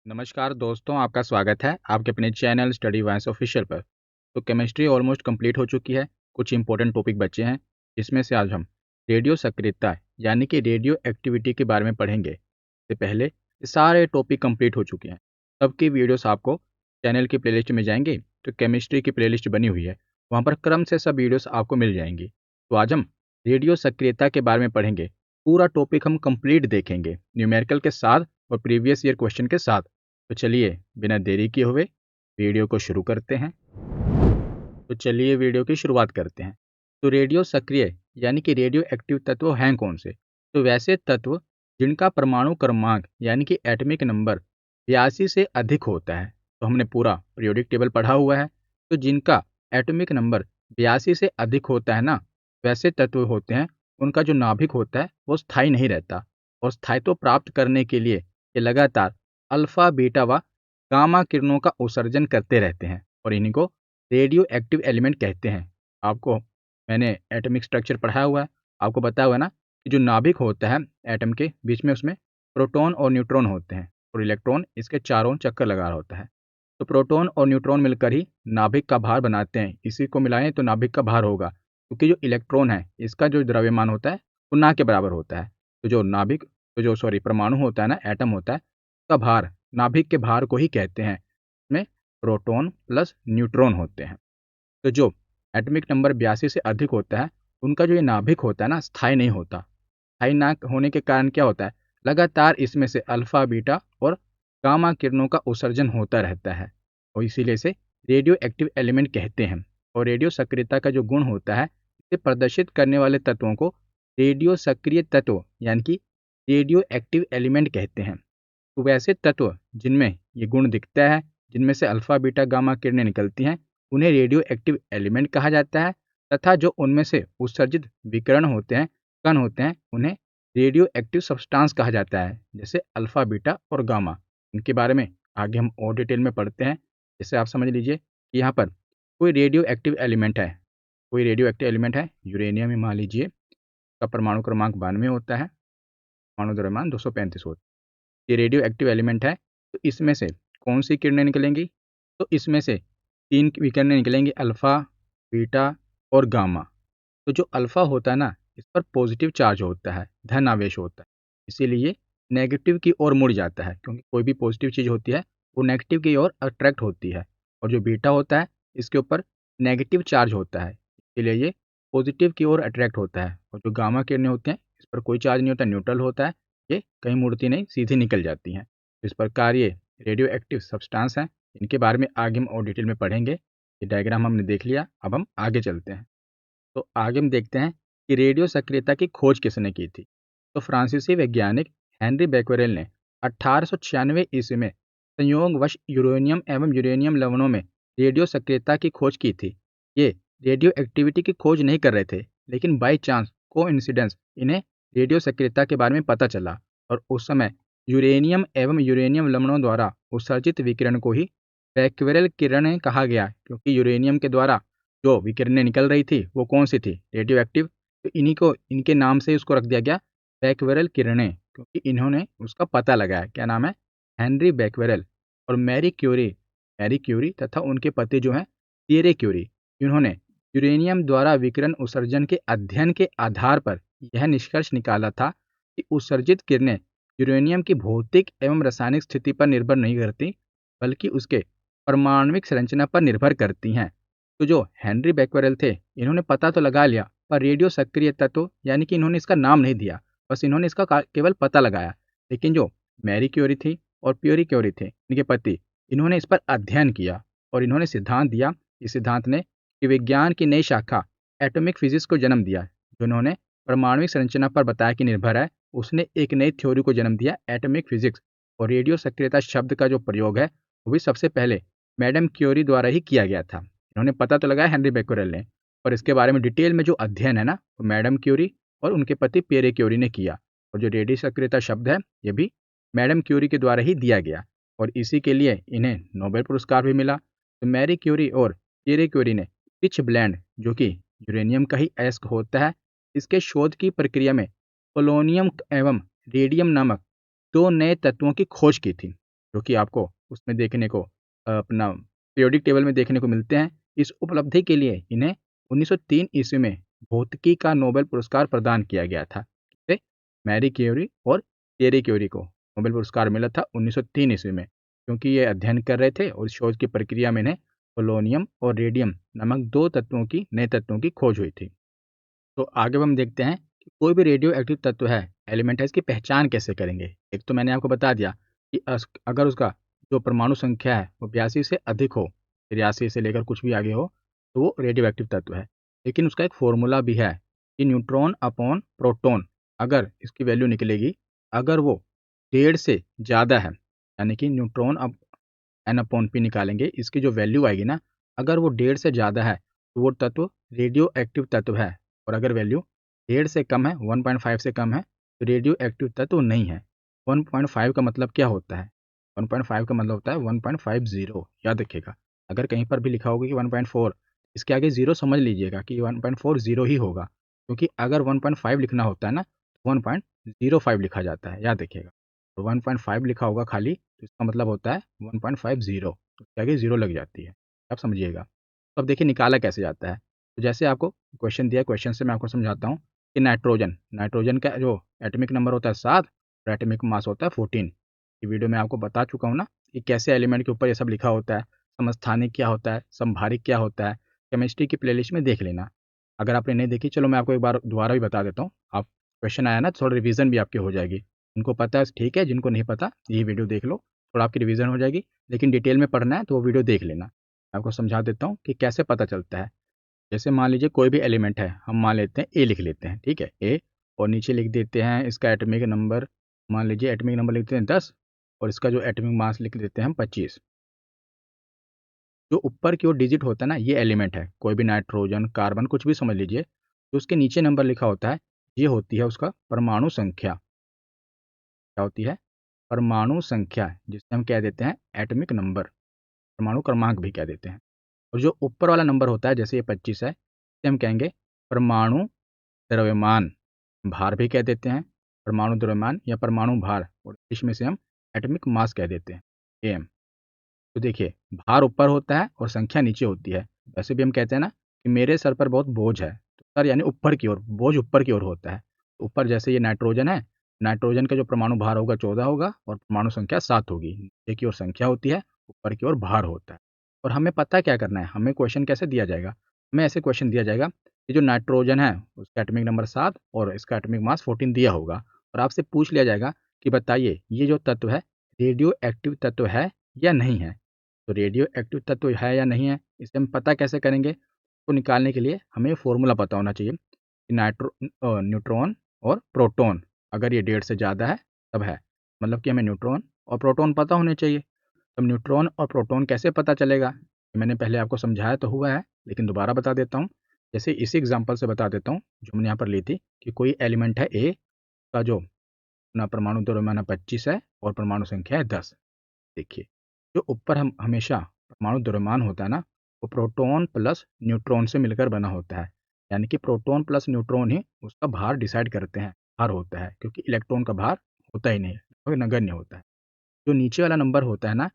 नमस्कार दोस्तों, आपका स्वागत है आपके अपने चैनल स्टडी वाइस ऑफिशियल पर। तो केमिस्ट्री ऑलमोस्ट कंप्लीट हो चुकी है। कुछ इंपॉर्टेंट टॉपिक बचे हैं, जिसमें से आज हम रेडियो सक्रियता यानी कि रेडियो एक्टिविटी के बारे में पढ़ेंगे। इससे पहले ये सारे टॉपिक कंप्लीट हो चुके हैं। सबकी वीडियोस आपको चैनल की प्लेलिस्ट में जाएंगे तो केमिस्ट्री की प्लेलिस्ट बनी हुई है, वहाँ पर क्रम से सब वीडियोस आपको मिल जाएंगी। तो आज हम रेडियो सक्रियता के बारे में पढ़ेंगे। पूरा टॉपिक हम कंप्लीट देखेंगे, न्यूमेरिकल के साथ और प्रीवियस ईयर क्वेश्चन के साथ। तो चलिए बिना देरी किए हुए वीडियो को शुरू करते हैं। तो चलिए वीडियो की शुरुआत करते हैं। तो रेडियो सक्रिय यानी कि रेडियो एक्टिव तत्व हैं कौन से? तो वैसे तत्व जिनका परमाणु क्रमांक यानी कि एटॉमिक नंबर 82 से अधिक होता है। तो हमने पूरा पीरियोडिक टेबल पढ़ा हुआ है। तो जिनका एटॉमिक नंबर 82 से अधिक होता है ना, वैसे तत्व होते हैं। उनका जो नाभिक होता है वो स्थायी नहीं रहता, और स्थायित्व प्राप्त करने के लिए ये लगातार अल्फा बीटा व गामा किरणों का उत्सर्जन करते रहते हैं, और इन्हीं को रेडियो एक्टिव एलिमेंट कहते हैं। आपको मैंने एटॉमिक स्ट्रक्चर पढ़ाया हुआ है, आपको बताया हुआ है ना कि जो नाभिक होता है एटम के बीच में, उसमें प्रोटॉन और न्यूट्रॉन होते हैं, और इलेक्ट्रॉन इसके चारों चक्कर लगा रहा होता है। तो प्रोटॉन और न्यूट्रॉन मिलकर ही नाभिक का भार बनाते हैं। इसी को मिलाएं तो नाभिक का भार होगा, क्योंकि जो इलेक्ट्रॉन है इसका जो द्रव्यमान होता है वो ना के बराबर होता है। तो जो नाभिक तो जो सॉरी परमाणु होता है ना, एटम होता है, का भार नाभिक के भार को ही कहते हैं। इसमें प्रोटॉन प्लस न्यूट्रॉन होते हैं। तो जो एटॉमिक नंबर 82 से अधिक होता है, उनका जो ये नाभिक होता है ना, स्थायी नहीं होता। स्थायी ना होने के कारण क्या होता है, लगातार इसमें से अल्फा बीटा और गामा किरणों का उत्सर्जन होता रहता है, और इसीलिए इसे रेडियो एक्टिव एलिमेंट कहते हैं। और रेडियो सक्रियता का जो गुण होता है, इसे प्रदर्शित करने वाले तत्वों को रेडियो सक्रिय तत्व यानी कि रेडियो एक्टिव एलिमेंट कहते हैं। तो वैसे तत्व जिनमें ये गुण दिखता है, जिनमें से अल्फा बीटा गामा किरणें निकलती हैं, उन्हें रेडियो एक्टिव एलिमेंट कहा जाता है। तथा जो उनमें से उत्सर्जित विकिरण होते हैं, कण होते हैं, उन्हें रेडियो एक्टिव सब्सटेंस कहा जाता है, जैसे अल्फा बीटा और गामा। इनके बारे में आगे हम और डिटेल में पढ़ते हैं। जैसे आप समझ लीजिए कि यहाँ पर कोई रेडियो एक्टिव एलिमेंट है, कोई रेडियो एक्टिव एलिमेंट है यूरेनियम ही मान लीजिए, का परमाणु क्रमांक 92 होता है, परमाणु द्रव्यमान 235 होता है। ये रेडियो एक्टिव एलिमेंट है। तो इसमें से कौन सी किरणें निकलेंगी? तो इसमें से 3 किरणें निकलेंगी, अल्फा बीटा और गामा। तो जो अल्फा होता है ना, इस पर पॉजिटिव चार्ज होता है, धन आवेश होता है, इसीलिए नेगेटिव की ओर मुड़ जाता है, क्योंकि कोई भी पॉजिटिव चीज़ होती है वो नेगेटिव की ओर अट्रैक्ट होती है। और जो बीटा होता है, इसके ऊपर नेगेटिव चार्ज होता है, इसीलिए ये पॉजिटिव की ओर अट्रैक्ट होता है। और जो गामा किरणें होती हैं, इस पर कोई चार्ज नहीं होता, न्यूट्रल होता है, ये कहीं मुड़ती नहीं, सीधी निकल जाती हैं। इस प्रकार ये रेडियो एक्टिव सब्सटेंस हैं। इनके बारे में आगे हम और डिटेल में पढ़ेंगे। ये डायग्राम हमने देख लिया, अब हम आगे चलते हैं। तो आगे हम देखते हैं कि रेडियो सक्रियता की खोज किसने की थी। तो फ्रांसीसी वैज्ञानिक हेनरी बैक्वेरेल ने 1896 ईस्वी में संयोगवश यूरेनियम एवं यूरेनियम लवणों में रेडियो सक्रियता की खोज की थी। ये रेडियो एक्टिविटी की खोज नहीं कर रहे थे, लेकिन बाई चांस कोइंसिडेंस इन्हें रेडियो सक्रियता के बारे में पता चला, और उस समय यूरेनियम एवं यूरेनियम लवणों द्वारा उत्सर्जित विकिरण को ही बैक्वेरेल किरणें कहा गया, क्योंकि यूरेनियम के द्वारा जो विकिरणें निकल रही थी वो कौन सी थी, रेडियो एक्टिव। तो इन्हीं को इनके नाम से उसको रख दिया गया बैक्वेरेल किरणें, क्योंकि इन्होंने उसका पता लगाया। क्या नाम है? Henry Becquerel. और मैरी क्यूरी तथा उनके पति जो हैं पियरे क्यूरी, इन्होंने यूरेनियम द्वारा विकिरण उत्सर्जन के अध्ययन के आधार पर यह निष्कर्ष निकाला था कि उत्सर्जित किरणें यूरेनियम की भौतिक एवं रासायनिक स्थिति पर निर्भर नहीं करती, बल्कि उसके परमाणविक संरचना पर निर्भर करती हैं। तो जो हेनरी बैक्वेरेल थे, इन्होंने पता तो लगा लिया, पर रेडियो सक्रिय तत्व यानी कि इन्होंने इसका नाम नहीं दिया, बस इन्होंने इसका केवल पता लगाया। लेकिन जो मैरी क्यूरी थी और पियरे क्यूरी थे, इनके पति, इन्होंने इस पर अध्ययन किया और इन्होंने सिद्धांत दिया। इस सिद्धांत ने कि विज्ञान की नई शाखा एटॉमिक फिजिक्स को जन्म दिया। जो उन्होंने परमाणुविक संरचना पर बताया कि निर्भर है, उसने एक नई थ्योरी को जन्म दिया, एटॉमिक फिजिक्स। और रेडियो सक्रियता शब्द का जो प्रयोग है, वो भी सबसे पहले मैडम क्यूरी द्वारा ही किया गया था। इन्होंने पता तो लगाया हेनरी बैक्वेरेल ने, और इसके बारे में डिटेल में जो अध्ययन है ना, वो मैडम क्यूरी और उनके पति पियरे क्यूरी ने किया। और जो रेडियो सक्रियता शब्द है, ये भी मैडम क्यूरी के द्वारा ही दिया गया, और इसी के लिए इन्हें नोबेल पुरस्कार भी मिला। तो मैरी क्यूरी और पियरे क्यूरी ने पिच ब्लेंड, जो कि यूरेनियम का ही अयस्क होता है, इसके शोध की प्रक्रिया में पोलोनियम एवं रेडियम नामक दो नए तत्वों की खोज की थी। जो कि आपको उसमें देखने को अपना पीरियोडिक टेबल में देखने को मिलते हैं। इस उपलब्धि के लिए इन्हें 1903 ईस्वी में भौतिकी का नोबेल पुरस्कार प्रदान किया गया था। किसे? मैरी क्यूरी और पियरे क्यूरी को नोबेल पुरस्कार मिला था 1903 ईस्वी में, क्योंकि ये अध्ययन कर रहे थे और शोध की प्रक्रिया में इन्हें पोलोनियम और रेडियम नामक दो नए तत्वों की खोज हुई थी। तो आगे हम देखते हैं कि कोई भी रेडियो एक्टिव तत्व है, एलिमेंट है, इसकी पहचान कैसे करेंगे। एक तो मैंने आपको बता दिया कि अगर उसका जो परमाणु संख्या है वो 82 से अधिक हो, 83 से लेकर कुछ भी आगे हो, तो वो रेडियो एक्टिव तत्व है। लेकिन उसका एक फॉर्मूला भी है कि न्यूट्रॉन अपॉन प्रोटॉन, अगर इसकी वैल्यू निकलेगी, अगर वो 1.5 से ज़्यादा है, यानी कि न्यूट्रॉन अब एन अपॉन पी निकालेंगे, इसकी जो वैल्यू आएगी ना, अगर वो 1.5 से ज़्यादा है तो वो तत्व रेडियो एक्टिव तत्व है, और अगर वैल्यू 1.5 से कम है, 1.5 से कम है, तो रेडियो एक्टिव तत्व नहीं है। 1.5 का मतलब क्या होता है? 1.5 का मतलब होता है 1.50, याद रखिएगा। अगर कहीं पर भी लिखा होगा कि 1.4, इसके आगे जीरो समझ लीजिएगा कि 1.40 ही होगा, क्योंकि अगर 1.5 लिखना होता है ना, तो 1.05 लिखा जाता है, याद रखिएगा। तो 1.5 लिखा होगा खाली, तो इसका मतलब होता है 1.50, उसके आगे जीरो लग जाती है, आप समझिएगा। तो अब देखिए निकाला कैसे जाता है। तो जैसे आपको क्वेश्चन दिया, क्वेश्चन से मैं आपको समझाता हूँ कि नाइट्रोजन नाइट्रोजन का जो एटॉमिक नंबर होता है 7 और एटॉमिक मास होता है 14। ये वीडियो में आपको बता चुका हूँ ना कि कैसे एलिमेंट के ऊपर ये सब लिखा होता है, समस्थानिक क्या होता है, संभारिक क्या होता है। केमिस्ट्री की प्लेलिस्ट में देख लेना। अगर आपने नहीं देखी, चलो मैं आपको एक बार दोबारा भी बता देता हूँ। आप क्वेश्चन आया ना, थोड़ा रिवीजन भी आपकी हो जाएगी। जिनको पता है ठीक है, जिनको नहीं पता ये वीडियो देख लो, थोड़ा आपकी रिवीजन हो जाएगी। लेकिन डिटेल में पढ़ना है तो वो वीडियो देख लेना। मैं आपको समझा देता हूँ कि कैसे पता चलता है। जैसे मान लीजिए कोई भी एलिमेंट है, हम मान लेते हैं ए लिख लेते हैं, ठीक है, ए, और नीचे लिख देते हैं इसका एटॉमिक नंबर। मान लीजिए एटॉमिक नंबर लिखते हैं 10, और इसका जो एटॉमिक मास लिख देते हैं हम 25। जो ऊपर की ओर डिजिट होता है ना, ये एलिमेंट है, कोई भी नाइट्रोजन, कार्बन, कुछ भी समझ लीजिए। जो उसके नीचे नंबर लिखा होता है, ये होती है उसका परमाणु संख्या। क्या होती है? परमाणु संख्या, जिसे हम कह देते हैं एटॉमिक नंबर, परमाणु क्रमांक भी कह देते हैं। और जो ऊपर वाला नंबर होता है, जैसे ये 25 है, इसे हम कहेंगे परमाणु द्रव्यमान, भार भी कह देते हैं। परमाणु द्रव्यमान या परमाणु भार, और इसमें से हम एटॉमिक मास कह देते हैं, एम। तो देखिए, भार ऊपर होता है और संख्या नीचे होती है। वैसे भी हम कहते हैं ना कि मेरे सर पर बहुत बोझ है, तो सर यानी ऊपर की ओर, बोझ ऊपर की ओर होता है। तो ऊपर जैसे ये नाइट्रोजन है, नाइट्रोजन का जो परमाणु भार होगा 14 होगा और परमाणु संख्या 7 होगी। नीचे की ओर संख्या होती है, ऊपर की ओर भार होता है। और हमें पता क्या करना है, हमें क्वेश्चन कैसे दिया जाएगा? हमें ऐसे क्वेश्चन दिया जाएगा कि जो नाइट्रोजन है उसका एटॉमिक नंबर 7 और इसका एटॉमिक मास 14 दिया होगा, और आपसे पूछ लिया जाएगा कि बताइए ये जो तत्व है रेडियो एक्टिव तत्व है या नहीं है। तो रेडियो एक्टिव तत्व है या नहीं है, इसे हम पता कैसे करेंगे? तो निकालने के लिए हमें फॉर्मूला पता होना चाहिए कि न्यूट्रॉन और प्रोटॉन, अगर ये 1.5 से ज़्यादा है तब है, मतलब कि हमें न्यूट्रॉन और प्रोटॉन पता होने चाहिए। तब न्यूट्रॉन और प्रोटॉन कैसे पता चलेगा? ये मैंने पहले आपको समझाया तो हुआ है, लेकिन दोबारा बता देता हूँ। जैसे इसी एग्जांपल से बता देता हूँ जो मैंने यहाँ पर ली थी, कि कोई एलिमेंट है ए, का जो अपना परमाणु द्रव्यमान है 25 है और परमाणु संख्या है 10। देखिए, जो ऊपर हम हमेशा परमाणु द्रव्यमान होता है ना, वो प्रोटॉन प्लस न्यूट्रॉन से मिलकर बना होता है। यानी कि प्रोटॉन प्लस न्यूट्रॉन ही उसका भार डिसाइड करते हैं, भार होता है, क्योंकि इलेक्ट्रॉन का भार होता ही नहीं है, वो नगण्य होता है। जो नीचे वाला नंबर होता है ना,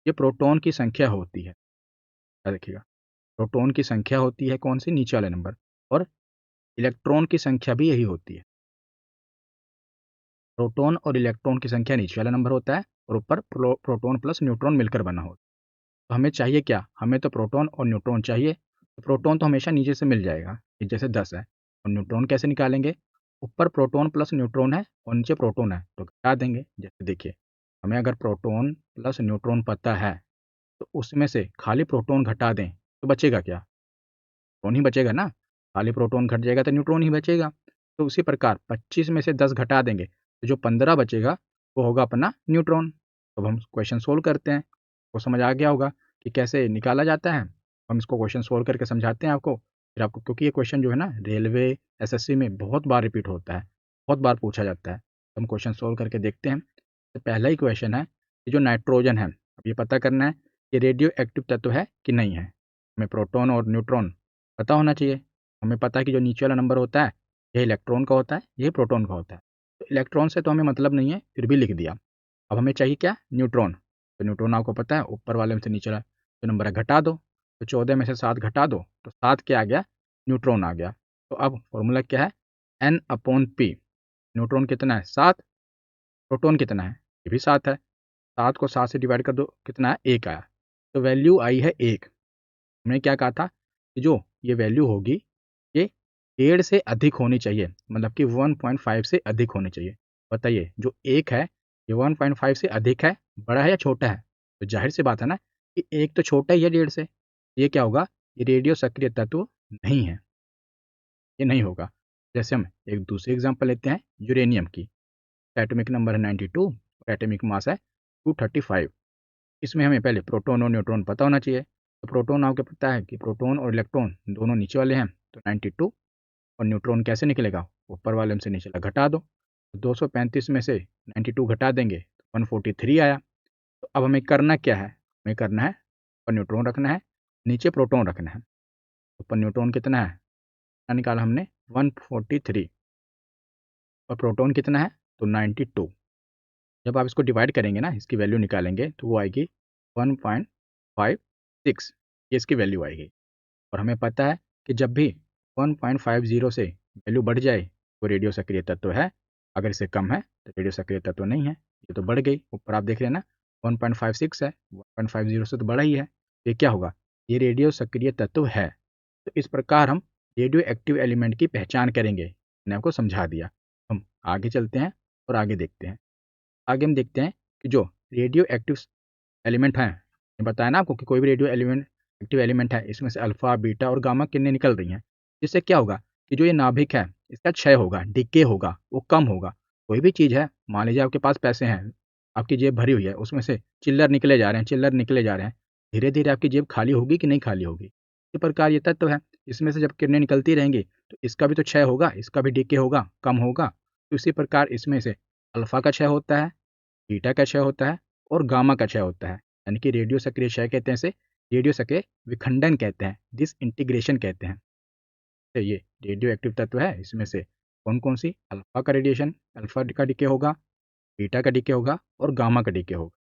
ये प्रोटॉन की संख्या होती है। याद रखिएगा, प्रोटॉन की संख्या होती है कौन सी? नीचे वाला नंबर। और इलेक्ट्रॉन की संख्या भी यही होती है। प्रोटॉन और इलेक्ट्रॉन की संख्या नीचे वाला नंबर होता है, और ऊपर प्रोटॉन प्लस न्यूट्रॉन मिलकर बना होता है। तो हमें चाहिए क्या? हमें तो प्रोटॉन और न्यूट्रॉन चाहिए। तो प्रोटॉन तो हमेशा नीचे से मिल जाएगा, कि जैसे 10 है। और न्यूट्रॉन कैसे निकालेंगे? ऊपर प्रोटॉन प्लस न्यूट्रॉन है और नीचे प्रोटॉन है, तो घटा देंगे। जैसे देखिए, हमें अगर प्रोटॉन प्लस न्यूट्रॉन पता है, तो उसमें से खाली प्रोटॉन घटा दें तो बचेगा क्या? प्रोटॉन ही बचेगा ना। खाली प्रोटॉन घट जाएगा तो न्यूट्रॉन ही बचेगा। तो उसी प्रकार 25 में से 10 घटा देंगे तो जो 15 बचेगा वो होगा अपना न्यूट्रॉन। अब हम क्वेश्चन सोल्व करते हैं, वो समझ आ गया होगा कि कैसे निकाला जाता है। हम इसको क्वेश्चन सोल्व करके समझाते हैं आपको, फिर आपको, क्योंकि ये क्वेश्चन जो है ना रेलवे, एसएससी में बहुत बार रिपीट होता है, बहुत बार पूछा जाता है। तो हम क्वेश्चन सोल्व करके देखते हैं। तो पहला ही क्वेश्चन है कि जो नाइट्रोजन है, अब ये पता करना है कि रेडियो एक्टिव तत्व है कि नहीं है। हमें प्रोटॉन और न्यूट्रॉन पता होना चाहिए। हमें पता है कि जो नीचे वाला नंबर होता है ये इलेक्ट्रॉन का होता है, ये प्रोटॉन का होता है। तो इलेक्ट्रॉन से तो हमें मतलब नहीं है, फिर भी लिख दिया। अब हमें चाहिए क्या? न्यूट्रॉन। तो न्यूट्रॉन आपको पता है ऊपर वाले में से नीचे वाला जो नंबर है घटा दो, तो 14 में से 7 घटा दो तो 7 क्या आ गया, न्यूट्रॉन आ गया। तो अब फॉर्मूला क्या है, N/P। न्यूट्रॉन कितना है 7, प्रोटॉन कितना है, ये भी 7 है। 7 को 7 से डिवाइड कर दो, कितना है 1 आया, तो वैल्यू आई है 1। हमने क्या कहा था कि जो ये वैल्यू होगी ये 1.5 से अधिक होनी चाहिए, मतलब कि 1.5 से अधिक होनी चाहिए। बताइए जो 1 है ये 1.5 से अधिक है, बड़ा है या छोटा है? तो जाहिर सी बात है ना कि 1 तो छोटा ही है 1.5 से। ये क्या होगा, ये रेडियो सक्रिय तत्व नहीं है, ये नहीं होगा। जैसे हम एक दूसरी एग्जांपल लेते हैं यूरेनियम की। एटॉमिक नंबर है 92 और एटॉमिक मास है 235। इसमें हमें पहले प्रोटॉन और न्यूट्रॉन पता होना चाहिए। तो प्रोटॉन आपको पता है कि प्रोटॉन और इलेक्ट्रॉन दोनों नीचे वाले हैं, तो 92। और न्यूट्रॉन कैसे निकलेगा, ऊपर वाले में से नीचे वाला घटा दो, तो 235 में से 92 घटा देंगे तो 143 आया। तो अब हमें करना क्या है, हमें करना है ऊपर न्यूट्रॉन रखना है, नीचे प्रोटॉन रखना है। ऊपर न्यूट्रॉन कितना है, कितना निकाला हमने 143, और प्रोटॉन कितना है तो 92। जब आप इसको डिवाइड करेंगे ना, इसकी वैल्यू निकालेंगे तो वो आएगी 1.56, ये इसकी वैल्यू आएगी। और हमें पता है कि जब भी 1.50 से वैल्यू बढ़ जाए तो रेडियो सक्रिय तत्व है, अगर इससे कम है तो रेडियो सक्रिय तत्व नहीं है। ये तो बढ़ गई, ऊपर आप देख रहे हैं ना 1.56 है, 1.50 से तो बड़ा ही है, ये क्या होगा, ये रेडियो सक्रिय तत्व है। तो इस प्रकार हम रेडियो एक्टिव एलिमेंट की पहचान करेंगे, मैंने आपको समझा दिया। हम आगे चलते हैं और आगे देखते हैं। आगे हम देखते हैं कि जो रेडियो एक्टिव एलिमेंट हैं, मैंने बताया ना आपको कि कोई भी रेडियो एलिमेंट एक्टिव एलिमेंट है, इसमें से अल्फा बीटा और गामा किरणें निकल रही हैं, जिससे क्या होगा कि जो ये नाभिक है इसका क्षय होगा, डिके होगा, वो कम होगा। कोई भी चीज़ है, मान लीजिए आपके पास पैसे हैं, आपकी जेब भरी हुई है, उसमें से चिल्लर निकले जा रहे हैं, चिल्लर निकले जा रहे हैं, धीरे धीरे आपकी जेब खाली होगी कि नहीं खाली होगी। इसी प्रकार ये तत्व है, इसमें से जब किरणें निकलती रहेंगी तो इसका भी तो क्षय होगा, इसका भी डिके होगा, कम होगा। तो इसी प्रकार इसमें से अल्फा का क्षय होता है, बीटा का क्षय होता है और गामा का क्षय होता है। यानी कि रेडियो सक्रिय क्षय कहते हैं इसे, रेडियो सक्रिय विखंडन कहते हैं, डिसइंटीग्रेशन कहते हैं। तो ये रेडियो एक्टिव तत्व है, इसमें से कौन कौन सी, अल्फा का रेडिएशन, अल्फा का डीके होगा, बीटा का डीके होगा और गामा का डीके होगा।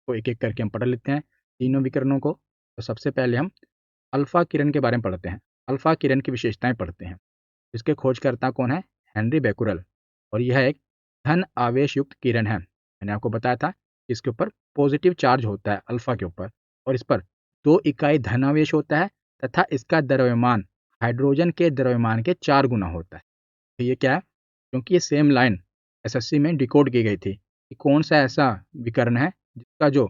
तो एक एक करके हम पढ़ लेते हैं तीनों विकिरणों को। तो सबसे पहले हम अल्फा किरण के बारे में पढ़ते हैं, अल्फा किरण की विशेषताएं पढ़ते हैं। इसके खोजकर्ता कौन है, हेनरी बेकुरल। और यह एक धन आवेश युक्त किरण है। मैंने आपको बताया था कि इसके ऊपर पॉजिटिव चार्ज होता है अल्फा के ऊपर, और इस पर 2 इकाई धनावेश होता है तथा इसका द्रव्यमान हाइड्रोजन के द्रव्यमान के 4 गुना होता है। तो ये क्या है, क्योंकि ये सेम लाइन एसएससी में डिकोड की गई थी कि कौन सा ऐसा विकर्ण है जिसका जो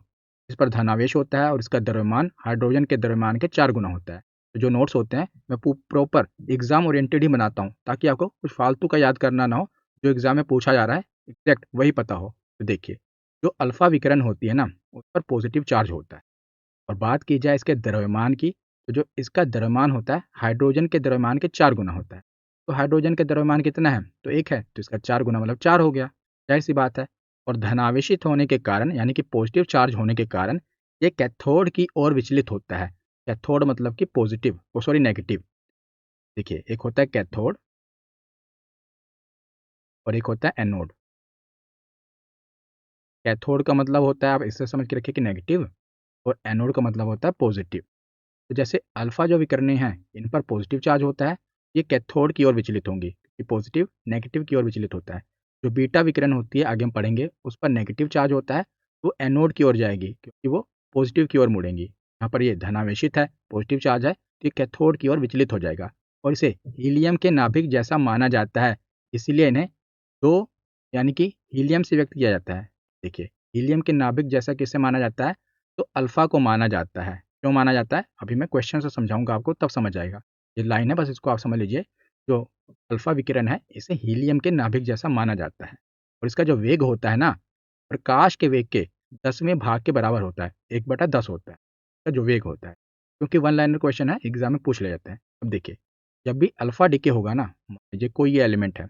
इस पर धनावेश होता है और इसका द्रव्यमान हाइड्रोजन के द्रव्यमान के 4 गुना होता है। तो जो नोट्स होते हैं मैं प्रॉपर एग्जाम ओरिएंटेड ही बनाता हूँ, ताकि आपको कुछ फालतू का याद करना ना हो, जो एग्जाम में पूछा जा रहा है एग्जैक्ट वही पता हो। तो देखिए, जो अल्फा विकिरण होती है ना, उस पर पॉजिटिव चार्ज होता है। और बात की जाए इसके द्रव्यमान की, तो जो इसका द्रव्यमान होता है हाइड्रोजन के द्रव्यमान के 4 गुना होता है। तो हाइड्रोजन का द्रव्यमान कितना है, तो 1 है, तो इसका 4 गुना मतलब 4 हो गया, जाहिर सी बात है। और धनावेशित होने के कारण, यानी कि पॉजिटिव चार्ज होने के कारण, ये कैथोड की ओर विचलित होता है। कैथोड मतलब कि पॉजिटिव, ओ सॉरी नेगेटिव। देखिए, एक होता है कैथोड और एक होता है एनोड। कैथोड का मतलब होता है, आप इससे समझ के रखिए कि नेगेटिव, और एनोड का मतलब होता है पॉजिटिव। तो जैसे अल्फा जो विकिरणें हैं इन पर पॉजिटिव चार्ज होता है, ये कैथोड की ओर विचलित होंगी, ये पॉजिटिव नेगेटिव की ओर विचलित होता है। जो बीटा विकिरण होती है, आगे हम पढ़ेंगे, उस पर नेगेटिव चार्ज होता है, वो एनोड की ओर जाएगी क्योंकि वो पॉजिटिव की ओर मुड़ेंगी। यहाँ पर ये धनावेशित है, पॉजिटिव चार्ज है, तो ये कैथोड की ओर विचलित हो जाएगा और इसे हीलियम के नाभिक जैसा माना जाता है। इसीलिए इन्हें दो, यानी कि हीलियम से व्यक्त किया जाता है। देखिए, हीलियम के नाभिक जैसा किसे माना जाता है, तो अल्फा को माना जाता है। क्यों माना जाता है, अभी मैं क्वेश्चन से समझाऊंगा आपको, तब समझ आएगा। ये लाइन है, बस इसको आप समझ लीजिए। जो अल्फा विकिरण है इसे हीलियम के नाभिक जैसा माना जाता है, और इसका जो वेग होता है ना, प्रकाश के वेग के 10वें भाग के बराबर होता है, 1/10 होता है इसका जो वेग होता है। क्योंकि वन लाइनर क्वेश्चन है, एग्जाम में पूछ ले जाते हैं। अब देखिए, जब भी अल्फा डिके होगा ना, मान लीजिए कोई ये एलिमेंट है,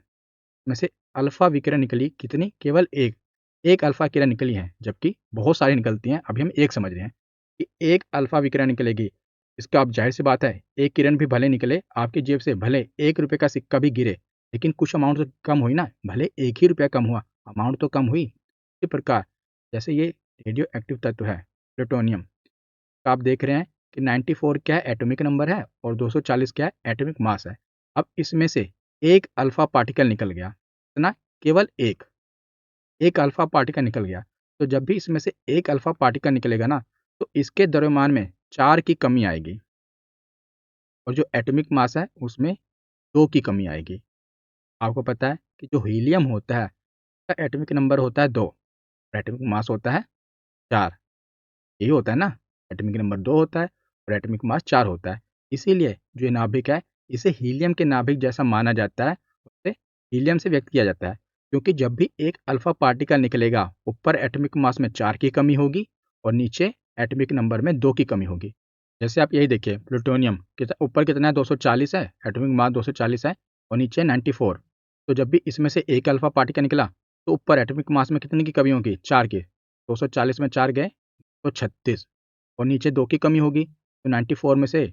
में से अल्फा विकिरण निकली कितनी, केवल एक, एक अल्फा किरण निकली है, जबकि बहुत सारी निकलती हैं। अभी हम एक समझ रहे हैं कि एक अल्फा विकिरण निकलेगी। इसका अब जाहिर सी बात है, एक किरण भी भले निकले, आपकी जेब से भले 1 रुपये का सिक्का भी गिरे, लेकिन कुछ अमाउंट तो कम हुई ना, भले 1 ही रुपया कम हुआ, अमाउंट तो कम हुई। इसी प्रकार जैसे ये रेडियो एक्टिव तत्व है प्लूटोनियम, तो आप देख रहे हैं कि 94 क्या है एटॉमिक नंबर है और 240 क्या है एटॉमिक मास है। अब इसमें से एक अल्फा पार्टिकल निकल गया, इतना, केवल एक अल्फा पार्टिकल निकल गया। तो जब भी इसमें से एक अल्फा पार्टिकल निकलेगा ना, तो इसके द्रव्यमान में 4 की कमी आएगी और जो एटॉमिक मास है उसमें 2 की कमी आएगी। आपको पता है कि जो हीलियम होता है उसका एटॉमिक नंबर होता है 2 और एटॉमिक मास होता है 4। यही होता है ना, एटॉमिक नंबर 2 होता है और एटॉमिक मास 4 होता है। इसीलिए जो ये नाभिक है इसे हीलियम के नाभिक जैसा माना जाता है, उसे हीलियम से व्यक्त किया जाता है, क्योंकि जब भी एक अल्फा पार्टिकल निकलेगा ऊपर एटॉमिक मास में 4 की कमी होगी और नीचे एटॉमिक नंबर में 2 की कमी होगी। जैसे आप यही देखिए, प्लूटोनियम कितना ऊपर, कितना है 240 है, एटॉमिक मास 240 है और नीचे 94। तो जब भी इसमें से एक अल्फा पार्टिकल निकला तो ऊपर एटॉमिक मास में कितने की कमी होगी, 4 की। 240 में 4 गए तो 36 और नीचे 2 की कमी होगी, तो 94 में से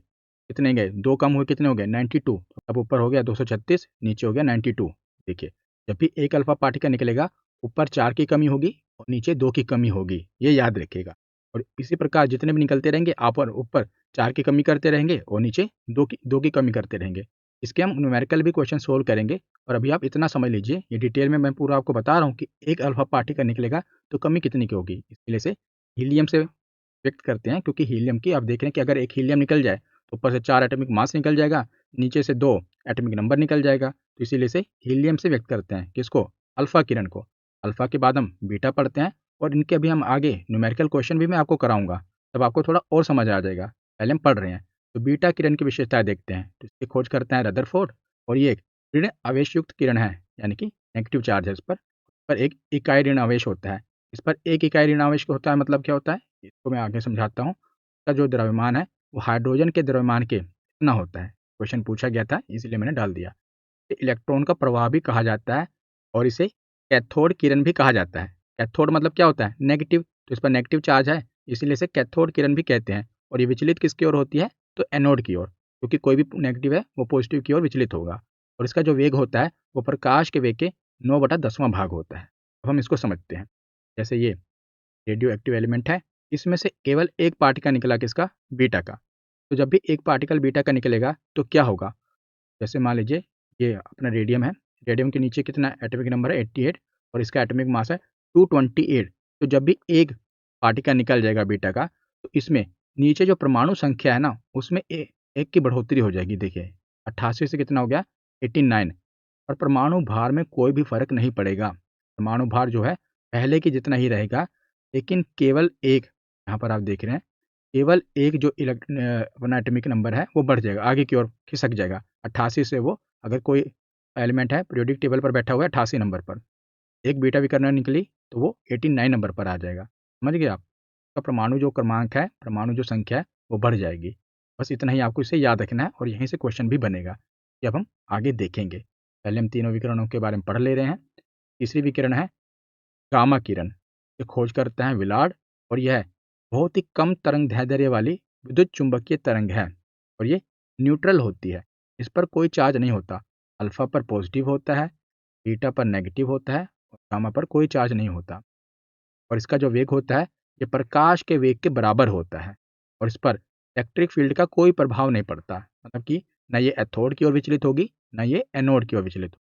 कितने गए, 2 कम हुए, कितने हो गए 92। अब ऊपर हो गया 236, नीचे हो गया 92। देखिए, जब भी एक अल्फा पार्टिकल निकलेगा ऊपर 4 की कमी होगी और नीचे 2 की कमी होगी, ये याद रखिएगा। और इसी प्रकार जितने भी निकलते रहेंगे आप और ऊपर 4 की कमी करते रहेंगे और नीचे 2 की कमी करते रहेंगे। इसके हम न्यूमेरिकल भी क्वेश्चन सोल्व करेंगे। और अभी आप इतना समझ लीजिए, ये डिटेल में मैं पूरा आपको बता रहा हूँ कि एक अल्फा पार्टिकल निकलेगा तो कमी कितनी की होगी। इसके लिए से हीलियम से व्यक्त करते हैं, क्योंकि हीलियम की आप देख रहे हैं कि अगर एक हीलियम निकल जाए तो ऊपर से 4 एटॉमिक मास निकल जाएगा, नीचे से 2 एटॉमिक नंबर निकल जाएगा। तो इसीलिए से हीलियम से व्यक्त करते हैं किसको, अल्फा किरण को। अल्फा के बाद हम बीटा पढ़ते हैं और इनके अभी हम आगे न्यूमेरिकल क्वेश्चन भी मैं आपको कराऊंगा, तब आपको थोड़ा और समझ आ जाएगा। पहले हम पढ़ रहे हैं, तो बीटा किरण की विशेषताएं देखते हैं। तो इसकी खोज करते हैं रदरफोर्ड। और ये एक ऋण आवेश युक्त किरण है, यानी कि नेगेटिव चार्ज है इस पर एक इकाई ऋण आवेश होता है। इस पर एक इकाई ऋण आवेश होता है, मतलब क्या होता है इसको मैं आगे समझाता हूँ। इसका जो द्रव्यमान है वो हाइड्रोजन के द्रव्यमान के कितना होता है, क्वेश्चन पूछा गया था इसलिए मैंने डाल दिया। इलेक्ट्रॉन का प्रवाह भी कहा जाता है और इसे कैथोड किरण भी कहा जाता है। कैथोड मतलब क्या होता है, नेगेटिव, तो इस पर नेगेटिव चार्ज है इसीलिए इसे कैथोड किरण भी कहते हैं। और ये विचलित किसकी ओर होती है, तो एनोड की ओर, क्योंकि कोई भी नेगेटिव है वो पॉजिटिव की ओर विचलित होगा। और इसका जो वेग होता है वो प्रकाश के वेग के 9/10वां भाग होता है। अब हम इसको समझते हैं। जैसे ये रेडियो एक्टिव एलिमेंट है, इसमें से केवल एक पार्टिकल निकला किसका, बीटा का। तो जब भी एक पार्टिकल बीटा का निकलेगा तो क्या होगा, जैसे मान लीजिए ये अपना रेडियम है, रेडियम के नीचे कितना एटॉमिक नंबर है 88 और इसका एटॉमिक मास है 228। तो जब भी एक पार्टिकल निकल जाएगा बीटा का, तो इसमें नीचे जो परमाणु संख्या है ना उसमें एक की बढ़ोतरी हो जाएगी। देखिए 88 से कितना हो गया 89। और परमाणु भार में कोई भी फर्क नहीं पड़ेगा, परमाणु भार जो है पहले की जितना ही रहेगा, लेकिन केवल एक, यहाँ पर आप देख रहे हैं, केवल एक जो अपना एटॉमिक नंबर है वो बढ़ जाएगा, आगे की ओर खिसक जाएगा। 88 से वो, अगर कोई एलिमेंट है पीरियोडिक टेबल पर बैठा हुआ है 88 नंबर पर, एक बीटा विकर्ण निकली तो वो 89 नंबर पर आ जाएगा। समझ गए आप, तो परमाणु जो क्रमांक है, परमाणु जो संख्या है वो बढ़ जाएगी। बस इतना ही आपको इसे याद रखना है और यहीं से क्वेश्चन भी बनेगा, कि अब हम आगे देखेंगे। पहले हम तीनों विकिरणों के बारे में पढ़ ले रहे हैं। तीसरी विकिरण है गामा किरण। ये खोज करता है विलार्ड और यह बहुत ही कम तरंग दैर्ध्य वाली विद्युत चुंबकीय तरंग है और ये न्यूट्रल होती है। इस पर कोई चार्ज नहीं होता। अल्फा पर पॉजिटिव होता है, बीटा पर नेगेटिव होता है और गामा पर कोई चार्ज नहीं होता। और इसका जो वेग होता है ये प्रकाश के वेग के बराबर होता है और इस पर इलेक्ट्रिक फील्ड का कोई प्रभाव नहीं पड़ता, मतलब कि ना ये एथोड की ओर विचलित होगी ना ये एनोड की ओर विचलित होगी।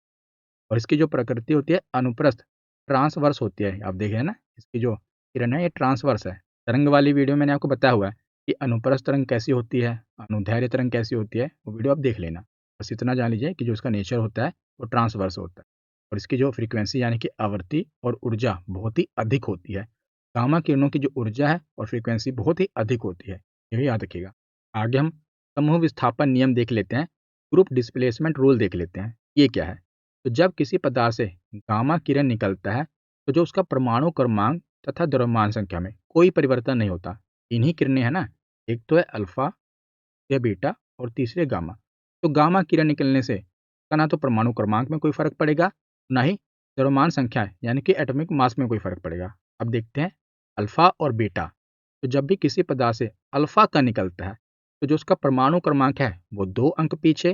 और इसकी जो प्रकृति होती है अनुप्रस्थ ट्रांसवर्स होती है। आप देख रहे हैं ना, इसकी जो किरण है ये ट्रांसवर्स है। तरंग वाली वीडियो मैंने आपको बताया हुआ है कि अनुप्रस्थ तरंग कैसी होती है, अनुदैर्ध्य तरंग कैसी होती है, वो वीडियो आप देख लेना। बस इतना जान लीजिए कि जो इसका नेचर होता है वो ट्रांसवर्स होता है और इसकी जो फ्रीक्वेंसी यानी कि आवृत्ति और ऊर्जा बहुत ही अधिक होती है। गामा किरणों की जो ऊर्जा है और फ्रीक्वेंसी बहुत ही अधिक होती है, ये भी याद रखिएगा। आगे हम समूह विस्थापन नियम देख लेते हैं, ग्रुप डिस्प्लेसमेंट रूल देख लेते हैं, ये क्या है। तो जब किसी पदार्थ से गामा किरण निकलता है तो जो उसका परमाणु क्रमांक तथा द्रव्यमान संख्या में कोई परिवर्तन नहीं होता। तीन ही किरणें हैं ना, एक तो है अल्फा या बीटा और तीसरे गामा। तो गामा किरण निकलने से का ना तो परमाणु क्रमांक में कोई फर्क पड़ेगा, ना ही द्रव्यमान संख्या यानी कि एटॉमिक मास में कोई फर्क पड़ेगा। अब देखते हैं अल्फा और बीटा। तो जब भी किसी पदार्थ से अल्फा का निकलता है तो जो उसका परमाणु क्रमांक है वो 2 अंक पीछे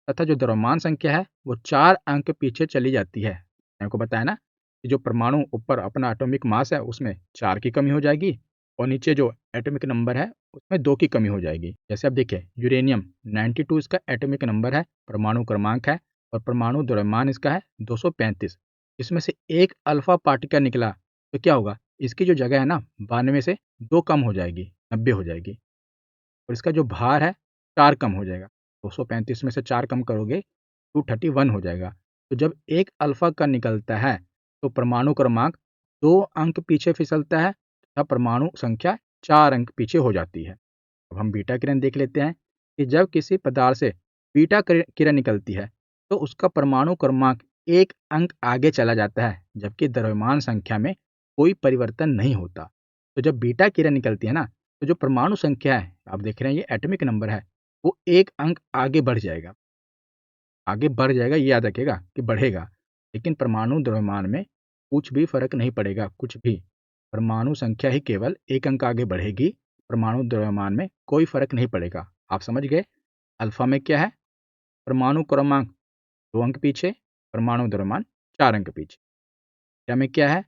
तथा जो द्रव्यमान संख्या है वो 4 अंक पीछे चली जाती है। मैंने आपको बताया ना, कि जो परमाणु ऊपर अपना एटॉमिक मास है उसमें 4 की कमी हो जाएगी और नीचे जो एटॉमिक नंबर है उसमें 2 की कमी हो जाएगी। जैसे आप देखिए यूरेनियम 92 इसका एटॉमिक नंबर है, परमाणु क्रमांक है और परमाणु द्रव्यमान इसका है 235। इसमें से एक अल्फा पार्टिकल निकला तो क्या होगा, इसकी जो जगह है ना 92 से 2 कम हो जाएगी, 90 हो जाएगी और इसका जो भार है 4 कम हो जाएगा। 235 में से 4 कम करोगे 231 हो जाएगा। तो जब एक अल्फा का निकलता है तो परमाणु क्रमांक 2 अंक पीछे फिसलता है तथा परमाणु संख्या 4 अंक पीछे हो जाती है। अब हम बीटा किरण देख लेते हैं कि जब किसी पदार्थ से बीटा किरण निकलती है तो उसका परमाणु क्रमांक 1 अंक आगे चला जाता है, जबकि द्रव्यमान संख्या में कोई परिवर्तन नहीं होता। तो जब बीटा किरण निकलती है ना तो जो परमाणु संख्या है, आप देख रहे हैं ये एटॉमिक नंबर है, वो 1 अंक आगे बढ़ जाएगा। आगे बढ़ जाएगा, ये याद रखिएगा कि बढ़ेगा, लेकिन परमाणु द्रव्यमान में कुछ भी फर्क नहीं पड़ेगा, कुछ भी। परमाणु संख्या ही केवल 1 अंक आगे बढ़ेगी, परमाणु द्रव्यमान में कोई फर्क नहीं पड़ेगा। आप समझ गए? अल्फा में क्या है, परमाणु क्रमांक 2 अंक पीछे, परमाणु द्रव्यमान 4 अंक पीछे। बीटा में क्या है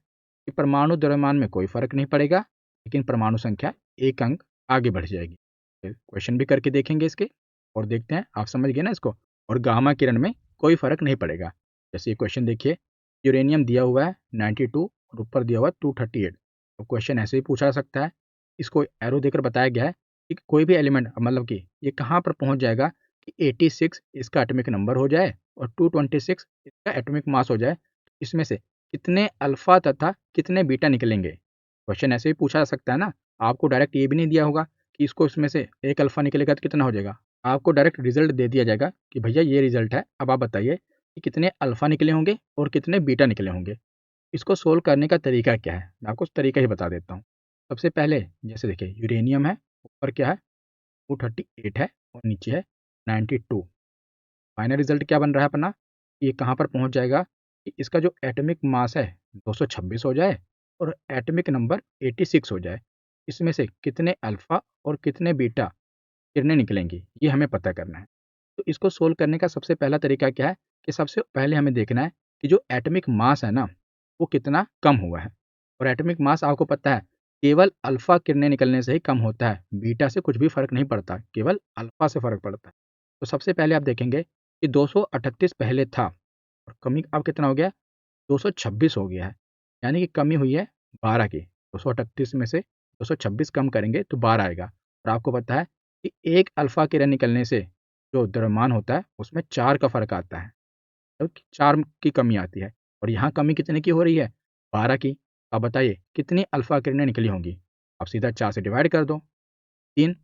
कि परमाणु द्रव्यमान में कोई फर्क नहीं पड़ेगा, लेकिन परमाणु संख्या 1 अंक आगे बढ़ जाएगी। क्वेश्चन भी करके देखेंगे इसके और देखते हैं आप समझ गए ना इसको। और गामा किरण में कोई फर्क नहीं पड़ेगा। जैसे ये क्वेश्चन देखिए, यूरेनियम दिया हुआ है 92 और ऊपर दिया हुआ है 238। तो क्वेश्चन ऐसे ही पूछा जा सकता है, इसको एरो देकर बताया गया है कि कोई भी एलिमेंट मतलब कि ये कहाँ पर पहुंच जाएगा कि 86 इसका एटॉमिक नंबर हो जाए और 226 इसका एटॉमिक मास हो जाए। इसमें से कितने अल्फा तथा कितने बीटा निकलेंगे। क्वेश्चन ऐसे ही पूछा जा सकता है ना। आपको डायरेक्ट ये भी नहीं दिया होगा कि इसको इसमें से एक अल्फा निकलेगा तो कितना हो जाएगा। आपको डायरेक्ट रिजल्ट दे दिया जाएगा कि भैया ये रिजल्ट है, अब आप बताइए कि कितने अल्फा निकले होंगे और कितने बीटा निकले होंगे। इसको सोल्व करने का तरीका क्या है, मैं आपको तरीका ही बता देता हूँ। सबसे पहले जैसे देखिए यूरेनियम है, ऊपर क्या है 238 है और नीचे है 92। फाइनल रिजल्ट क्या बन रहा है अपना, ये कहाँ पर पहुँच जाएगा कि इसका जो एटॉमिक मास है 226 हो जाए और एटॉमिक नंबर 86 हो जाए। इसमें से कितने अल्फा और कितने बीटा किरणें निकलेंगी, ये हमें पता करना है। तो इसको सोल्व करने का सबसे पहला तरीका क्या है कि सबसे पहले हमें देखना है कि जो एटॉमिक मास है ना वो कितना कम हुआ है। और एटॉमिक मास आपको पता है केवल अल्फा किरणें निकलने से ही कम होता है, बीटा से कुछ भी फर्क नहीं पड़ता, केवल अल्फा से फर्क पड़ता है। तो सबसे पहले आप देखेंगे कि 238 पहले था और कमी अब कितना हो गया, 226 हो गया है। यानी कि कमी हुई है 12 की। 238 में से 226 कम करेंगे तो 12 आएगा। और आपको पता है कि एक अल्फा किरण निकलने से जो द्रव्यमान होता है उसमें 4 का फर्क आता है, तो 4 की कमी आती है। और यहाँ कमी कितने की हो रही है, 12 की। अब बताइए कितनी अल्फा किरणें निकली होंगी। आप सीधा 4 से डिवाइड कर दो, 3।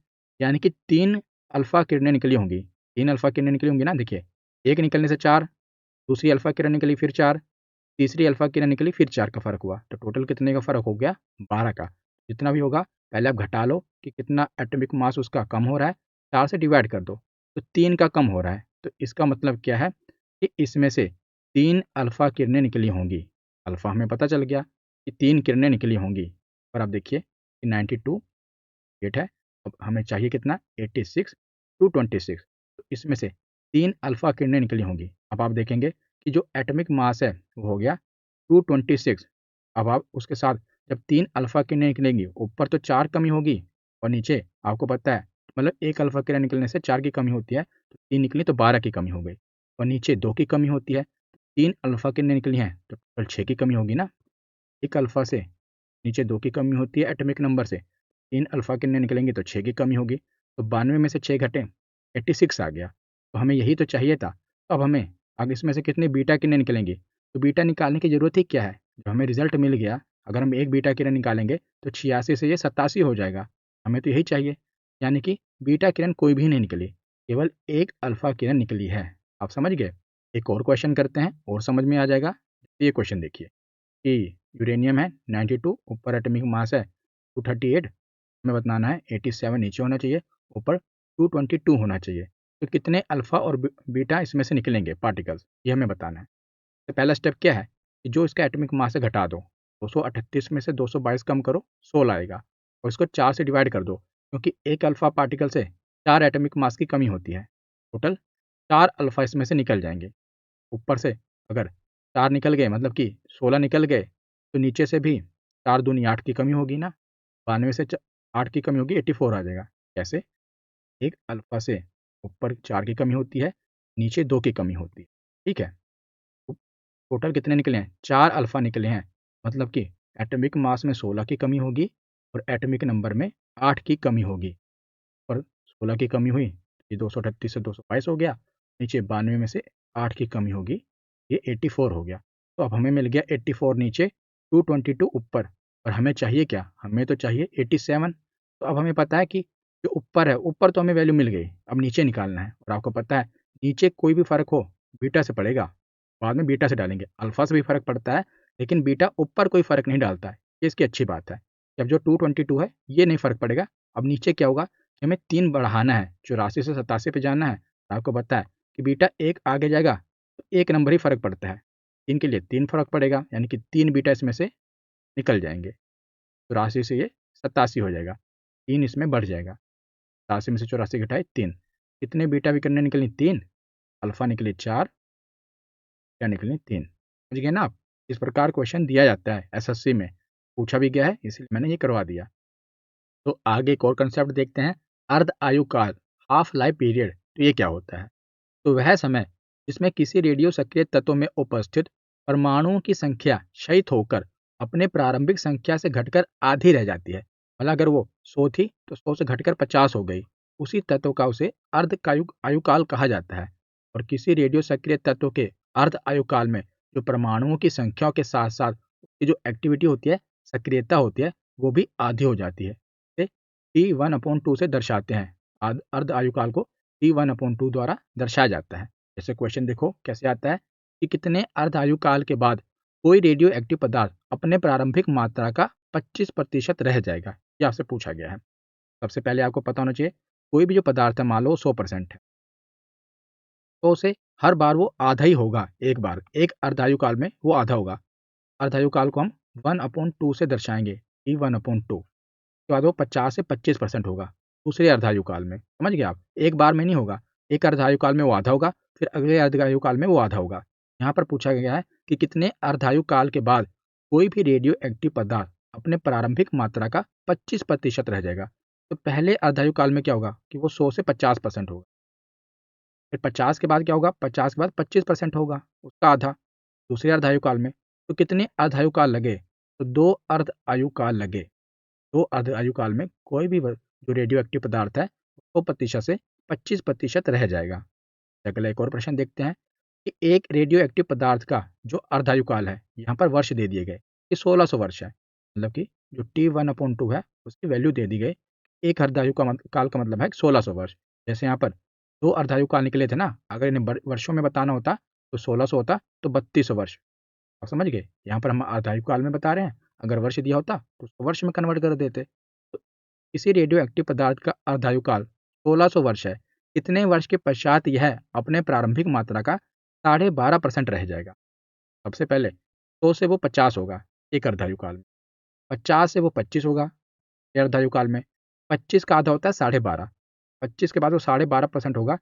यानी कि 3 अल्फा किरणें निकली होंगी। 3 अल्फा किरणें निकली होंगी ना, देखिए एक निकलने से 4, दूसरी अल्फा किरण निकली फिर 4, तीसरी अल्फा किरण निकली फिर 4 का फर्क हुआ। तो टोटल कितने का फर्क हो गया, 12 का। जितना भी होगा पहले आप घटा लो कि कितना एटॉमिक मास उसका कम हो रहा है, 4 से डिवाइड कर दो तो 3 का कम हो रहा है। तो इसका मतलब क्या है कि इसमें से 3 अल्फा किरणें निकली होंगी। अल्फा हमें पता चल गया कि 3 किरणें निकली होंगी। पर आप देखिए कि 92 8 है, अब हमें चाहिए कितना 86 226। तो इसमें से 3 अल्फा किरणें निकली होंगी। अब आप देखेंगे कि जो एटॉमिक मास है वो हो गया 226। अब आप उसके साथ जब 3 अल्फा किरणें निकलेंगी, ऊपर तो 4 कमी होगी और नीचे आपको पता है मतलब एक अल्फा किरण निकलने से 4 की कमी होती है, तो 3 निकली तो 12 की कमी हो गई। और नीचे 2 की कमी होती है, 3 अल्फा किरणें निकली हैं तो टोटल 6 की कमी होगी ना। एक अल्फा से नीचे 2 की कमी होती है एटॉमिक नंबर से, 3 अल्फा किरणें निकलेंगी तो 6 की कमी होगी। तो 92 में से 6 घटे 86 आ गया। तो हमें यही तो चाहिए था। तो अब हमें आगे इसमें से कितनी बीटा किरणें निकलेंगी, तो बीटा निकालने की ज़रूरत ही क्या है, जो हमें रिजल्ट मिल गया। अगर हम एक बीटा किरण निकालेंगे तो 86 से ये 87 हो जाएगा। हमें तो यही चाहिए, यानी कि बीटा किरण कोई भी नहीं निकली, केवल एक अल्फा किरण निकली है। आप समझ गए। एक और क्वेश्चन करते हैं और समझ में आ जाएगा। ये क्वेश्चन देखिए कि यूरेनियम है 92, ऊपर एटॉमिक मास है 238, हमें बताना है 87 नीचे होना चाहिए, ऊपर 222 होना चाहिए। तो कितने अल्फा और बीटा इसमें से निकलेंगे पार्टिकल्स, ये हमें बताना है। तो पहला स्टेप क्या है कि जो इसका एटॉमिक मास है घटा दो, 238 में से 222 कम करो 16 आएगा और इसको 4 से डिवाइड कर दो, क्योंकि एक अल्फा पार्टिकल से 4 एटॉमिक मास की कमी होती है। टोटल 4 अल्फा इसमें से निकल जाएंगे। ऊपर से अगर 4 निकल गए मतलब कि 16 निकल गए, तो नीचे से भी 4 दूनी 8 की कमी होगी ना, 92 से 8 की कमी होगी, 84 आ जाएगा। कैसे? एक अल्फा से ऊपर 4 की कमी होती है, नीचे 2 की कमी होती है, ठीक है। टोटल कितने निकले हैं? 4 अल्फा निकले हैं, मतलब कि एटॉमिक मास में 16 की कमी होगी और एटॉमिक नंबर में 8 की कमी होगी। और 16 की कमी हुई, ये 238 से 222 हो गया, नीचे 92 में से 8 की कमी होगी, ये 84 हो गया। तो अब हमें मिल गया 84 नीचे, 222 ऊपर, और हमें चाहिए क्या? हमें तो चाहिए 87। तो अब हमें पता है कि जो ऊपर है, ऊपर तो हमें वैल्यू मिल गई, अब नीचे निकालना है। और आपको पता है नीचे कोई भी फ़र्क हो बीटा से पड़ेगा, बाद में बीटा से डालेंगे। अल्फ़ा से भी फ़र्क पड़ता है, लेकिन बीटा ऊपर कोई फ़र्क नहीं डालता है, ये इसकी अच्छी बात है। जब जो 222 है ये नहीं फ़र्क पड़ेगा। अब नीचे क्या होगा कि हमें 3 बढ़ाना है, 84 से 87 पे जाना है। आपको पता है कि बीटा 1 आगे जाएगा तो 1 नंबर ही फ़र्क पड़ता है, 3 के लिए 3 फ़र्क पड़ेगा, यानी कि 3 बीटा इसमें से निकल जाएंगे। 84 से ये 87 हो जाएगा, 3 इसमें बढ़ जाएगा, 87 में से 84 घटाए 3। कितने बीटा विकर्णें निकली? 3। अल्फ़ा निकली 4, क्या निकली? 3। समझ गए ना आप? इस प्रकार क्वेश्चन दिया जाता है एसएससी में, पूछा भी गया है, इसलिए मैंने ये करवा दिया। तो आगे एक और कंसेप्ट देखते हैं, अर्ध आयुकाल, हाफ लाइफ पीरियड। तो ये क्या होता है? तो वह समय जिसमें किसी रेडियो सक्रिय तत्व में उपस्थित परमाणुओं की संख्या क्षयित होकर अपने प्रारंभिक संख्या से घटकर आधी रह जाती है। मतलब अगर वो 100 थी तो 100 से घटकर 50 हो गई, उसी तत्व का उसे अर्ध आयुकाल कहा जाता है। और किसी रेडियो सक्रिय तत्व के अर्ध आयुकाल में जो परमाणुओं की संख्या के साथ साथ उसकी जो एक्टिविटी होती है, सक्रियता होती है, वो भी आधी हो जाती है। T1/2 से दर्शाते हैं, अर्ध आयुकाल को T1/2 द्वारा दर्शाया जाता है। जैसे क्वेश्चन देखो कैसे आता है कि कितने अर्ध आयुकाल के बाद कोई रेडियो एक्टिव पदार्थ अपने प्रारंभिक मात्रा का 25% रह जाएगा, ये आपसे पूछा गया है। सबसे पहले आपको पता होना चाहिए कोई भी जो पदार्थ है, मान लो 100% है, तो उसे हर बार वो आधा ही होगा। एक बार एक अर्धायुकाल में वो आधा होगा। अर्धायुकाल को हम 1/2 से दर्शाएंगे, T1/2। उसके बाद वो 50 से 25% होगा दूसरे अर्धायुकाल में। समझ गए आप? एक बार में नहीं होगा, एक अर्धायुकाल में वो आधा होगा, फिर अगले अर्धायुकाल में वो आधा होगा। यहाँ पर पूछा गया है कि कितने अर्धायुकाल के बाद कोई भी रेडियो एक्टिव पदार्थ अपने प्रारंभिक मात्रा का 25% रह जाएगा। तो पहले अर्धायुकाल में क्या होगा कि वो 100 से 50% होगा, फिर 50 के बाद क्या होगा, 50 के बाद 25% होगा, उसका आधा दूसरे अर्धायुकाल में। तो कितने अर्धायुकाल लगे? तो 2 अर्ध आयुकाल लगे। 2 अर्ध आयुकाल में कोई भी जो रेडियो एक्टिव पदार्थ है 100% से 25% रह जाएगा। अगला एक और प्रश्न देखते हैं कि एक रेडियो एक्टिव पदार्थ का जो अर्धायुकाल है, यहाँ पर वर्ष दे दिए गए कि 1600 वर्ष है, मतलब कि जो T1/2 है उसकी वैल्यू दे दी गई। एक अर्धायु का काल का मतलब है 1600 वर्ष। जैसे यहाँ पर 2 अर्धायुकाल निकले थे ना, अगर इन्हें वर्षों में बताना होता तो 1600 होता, तो 3200 वर्ष। आप समझ गए? यहाँ पर हम अर्धायुकाल में बता रहे हैं, अगर वर्ष दिया होता तो उसको वर्ष में कन्वर्ट कर देते। तो किसी रेडियो एक्टिव पदार्थ का अर्धायुकाल 1600 वर्ष है, कितने वर्ष के पश्चात यह अपने प्रारंभिक मात्रा का 12.5% रह जाएगा? सबसे पहले 100 से वो 50 होगा एक अर्धायुकाल में, 50 से वो 25 होगा एक अर्धायुकाल में, 25 का आधा होता है 12.5, 25 के बाद वो 12.5% होगा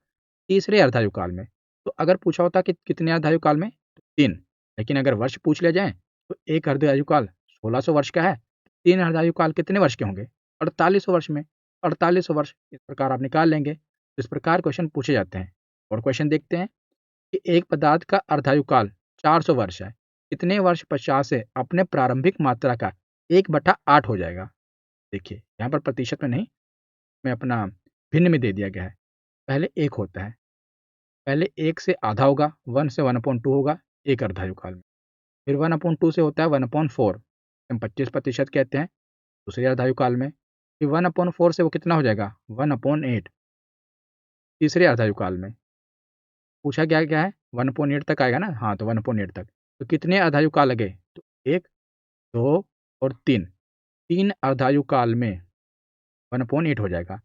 तीसरे अर्धायुकाल में। तो अगर पूछा होता कि कितने अर्धायुकाल में, तो 3। लेकिन अगर वर्ष पूछ लिया जाए तो एक अर्धायुकाल 1600 वर्ष का है, 3 अर्धायुकाल कितने वर्ष के होंगे? 4800 वर्ष में, 4800 वर्ष इस प्रकार आप निकाल लेंगे। तो इस प्रकार क्वेश्चन पूछे जाते हैं। और क्वेश्चन देखते हैं कि एक पदार्थ का अर्धायुकाल 400 वर्ष है, कितने वर्ष पश्चात से अपने प्रारंभिक मात्रा का 1/8 हो जाएगा? देखिए यहाँ पर प्रतिशत में नहीं, मैं अपना भिन्न में दे दिया गया है। पहले 1 होता है, पहले 1 से आधा होगा, 1 से 1/2 होगा एक अर्धायुकाल में। फिर 1/2 से होता है 1/4, हम 25% कहते हैं दूसरे अर्धायुकाल में। फिर 1/4 से वो कितना हो जाएगा, 1/8 तीसरे अर्धायुकाल में। पूछा क्या क्या है, 1/8 तक आएगा ना, हाँ तो 1/8 तक। तो कितने अर्धायुकाल लगे, तो 1, 2 और 3, 3 अर्धायुकाल में 1/8 हो जाएगा।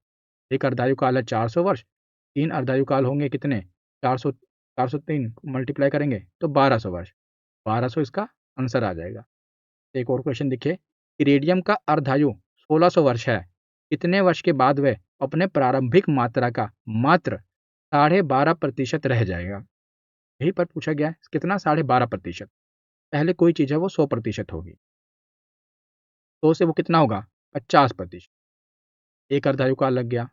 एक अर्धायुकाल है 400 वर्ष, 3 अर्धायुकाल होंगे कितने, 400, 403 मल्टीप्लाई करेंगे तो 1200 वर्ष, 1200 इसका आंसर आ जाएगा। एक और क्वेश्चन देखिए कि रेडियम का अर्धायु 1600 वर्ष है, कितने वर्ष के बाद वह अपने प्रारंभिक मात्रा का मात्र 12.5% रह जाएगा? यही पर पूछा गया है कितना 12.5%। पहले कोई चीज़ है वो 100% होगी, 100 से वो कितना होगा 50%। एक अर्धायु काल लग गया।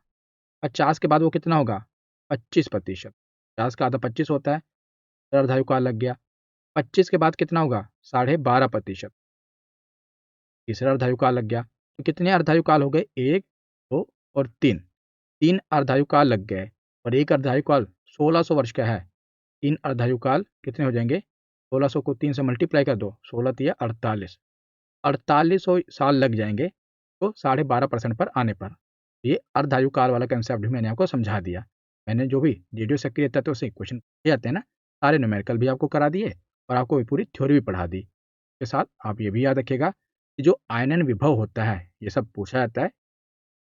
50 के बाद वो कितना होगा 25%। 50 का आधा 25 होता है, फिर अर्धायु काल लग गया। 25 के बाद कितना होगा 12.5%। तीसरा अर्धायु काल लग गया। तो कितने अर्धायु काल हो गए, 1, 2 और 3। 3 अर्धायु काल लग गए और एक अर्धायु काल 1600 वर्ष का है। 3 अर्धायु काल कितने हो जाएंगे, 1600 को 3 से मल्टीप्लाई कर दो, 16 तिया 48, 4800 साल लग जाएंगे तो 12.5% पर आने पर। ये अर्धायु काल वाला कंसेप्ट भी मैंने आपको समझा दिया। मैंने जो भी रेडियो सक्रिय तत्व से क्वेश्चन पूछे जाते हैं ना, सारे न्यूमेरिकल भी आपको करा दिए और आपको पूरी थ्योरी भी पढ़ा दी। के साथ आप ये भी याद रखिएगा कि जो आयनन विभव होता है ये सब पूछा जाता है।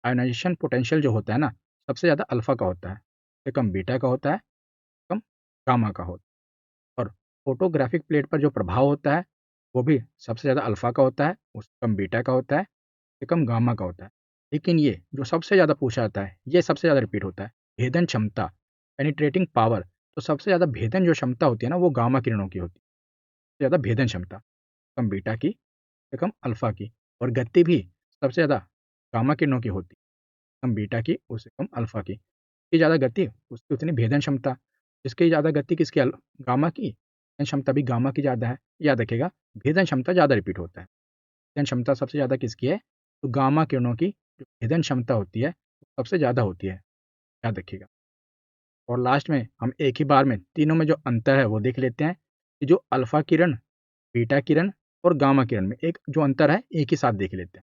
आयोनाइजेशन पोटेंशियल जो होता है ना, सबसे ज़्यादा अल्फा का होता है, उससे कम बीटा का होता है, कम गामा का होता है। और फोटोग्राफिक प्लेट पर जो प्रभाव होता है वो भी सबसे ज़्यादा अल्फा का होता है, उससे कम बीटा का होता है, उससे कम गामा का होता है। लेकिन ये जो सबसे ज़्यादा पूछा जाता है ये सबसे ज़्यादा रिपीट होता है, भेदन क्षमता, पेनिट्रेटिंग पावर। तो सबसे ज़्यादा भेदन जो क्षमता होती है ना वो गामा किरणों की होती है, सबसे ज़्यादा भेदन क्षमता, कम बीटा की, से कम अल्फा की। और गति भी सबसे ज़्यादा गामा किरणों की होती है, कम बीटा की, उससे कम अल्फा की। जिसकी ज़्यादा गति उसकी उतनी भेदन क्षमता, जिसकी ज़्यादा गति किसकी गामा की, भेदन क्षमता भी गामा की ज़्यादा है। याद रखिएगा भेदन क्षमता ज़्यादा रिपीट होता है। भेदन क्षमता सबसे ज़्यादा किसकी है, तो गामा किरणों की जो भेदन क्षमता होती है वो सबसे ज़्यादा होती है, याद रखिएगा। और लास्ट में हम एक ही बार में तीनों में जो अंतर है वो देख लेते हैं कि जो अल्फा किरण, बीटा किरण और गामा किरण में एक जो अंतर है एक ही साथ देख लेते हैं।